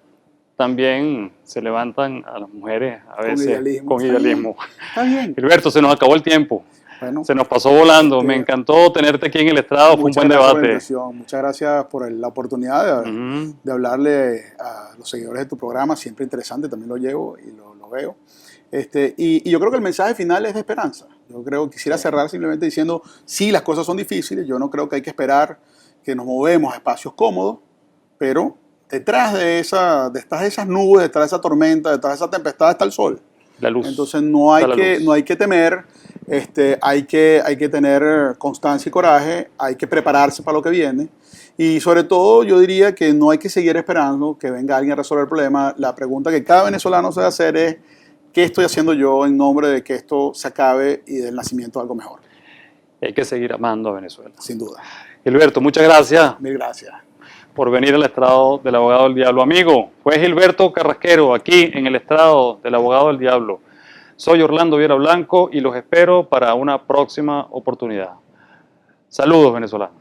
también se levantan a las mujeres a veces con idealismo. Está bien. Gilberto, se nos acabó el tiempo. Bueno, se nos pasó volando. Me encantó tenerte aquí en el estrado. Fue un buen debate. Muchas gracias por la oportunidad de hablarle a los seguidores de tu programa. Siempre interesante, también lo llevo y lo veo. Y yo creo que el mensaje final es de esperanza. Yo creo que quisiera cerrar simplemente diciendo, sí, las cosas son difíciles. Yo no creo que hay que esperar que nos movemos a espacios cómodos, pero detrás de esas nubes, detrás de esa tormenta, detrás de esa tempestad está el sol. La luz. Entonces no hay que temer, hay que tener constancia y coraje, hay que prepararse para lo que viene. Y sobre todo yo diría que no hay que seguir esperando que venga alguien a resolver el problema. La pregunta que cada venezolano se debe hacer es, ¿qué estoy haciendo yo en nombre de que esto se acabe y del nacimiento de algo mejor? Hay que seguir amando a Venezuela. Sin duda. Gilberto, muchas gracias. Mil gracias. Por venir al estrado del Abogado del Diablo. Amigo, fue Gilberto Carrasquero aquí en el estrado del Abogado del Diablo. Soy Orlando Viera Blanco y los espero para una próxima oportunidad. Saludos, venezolanos.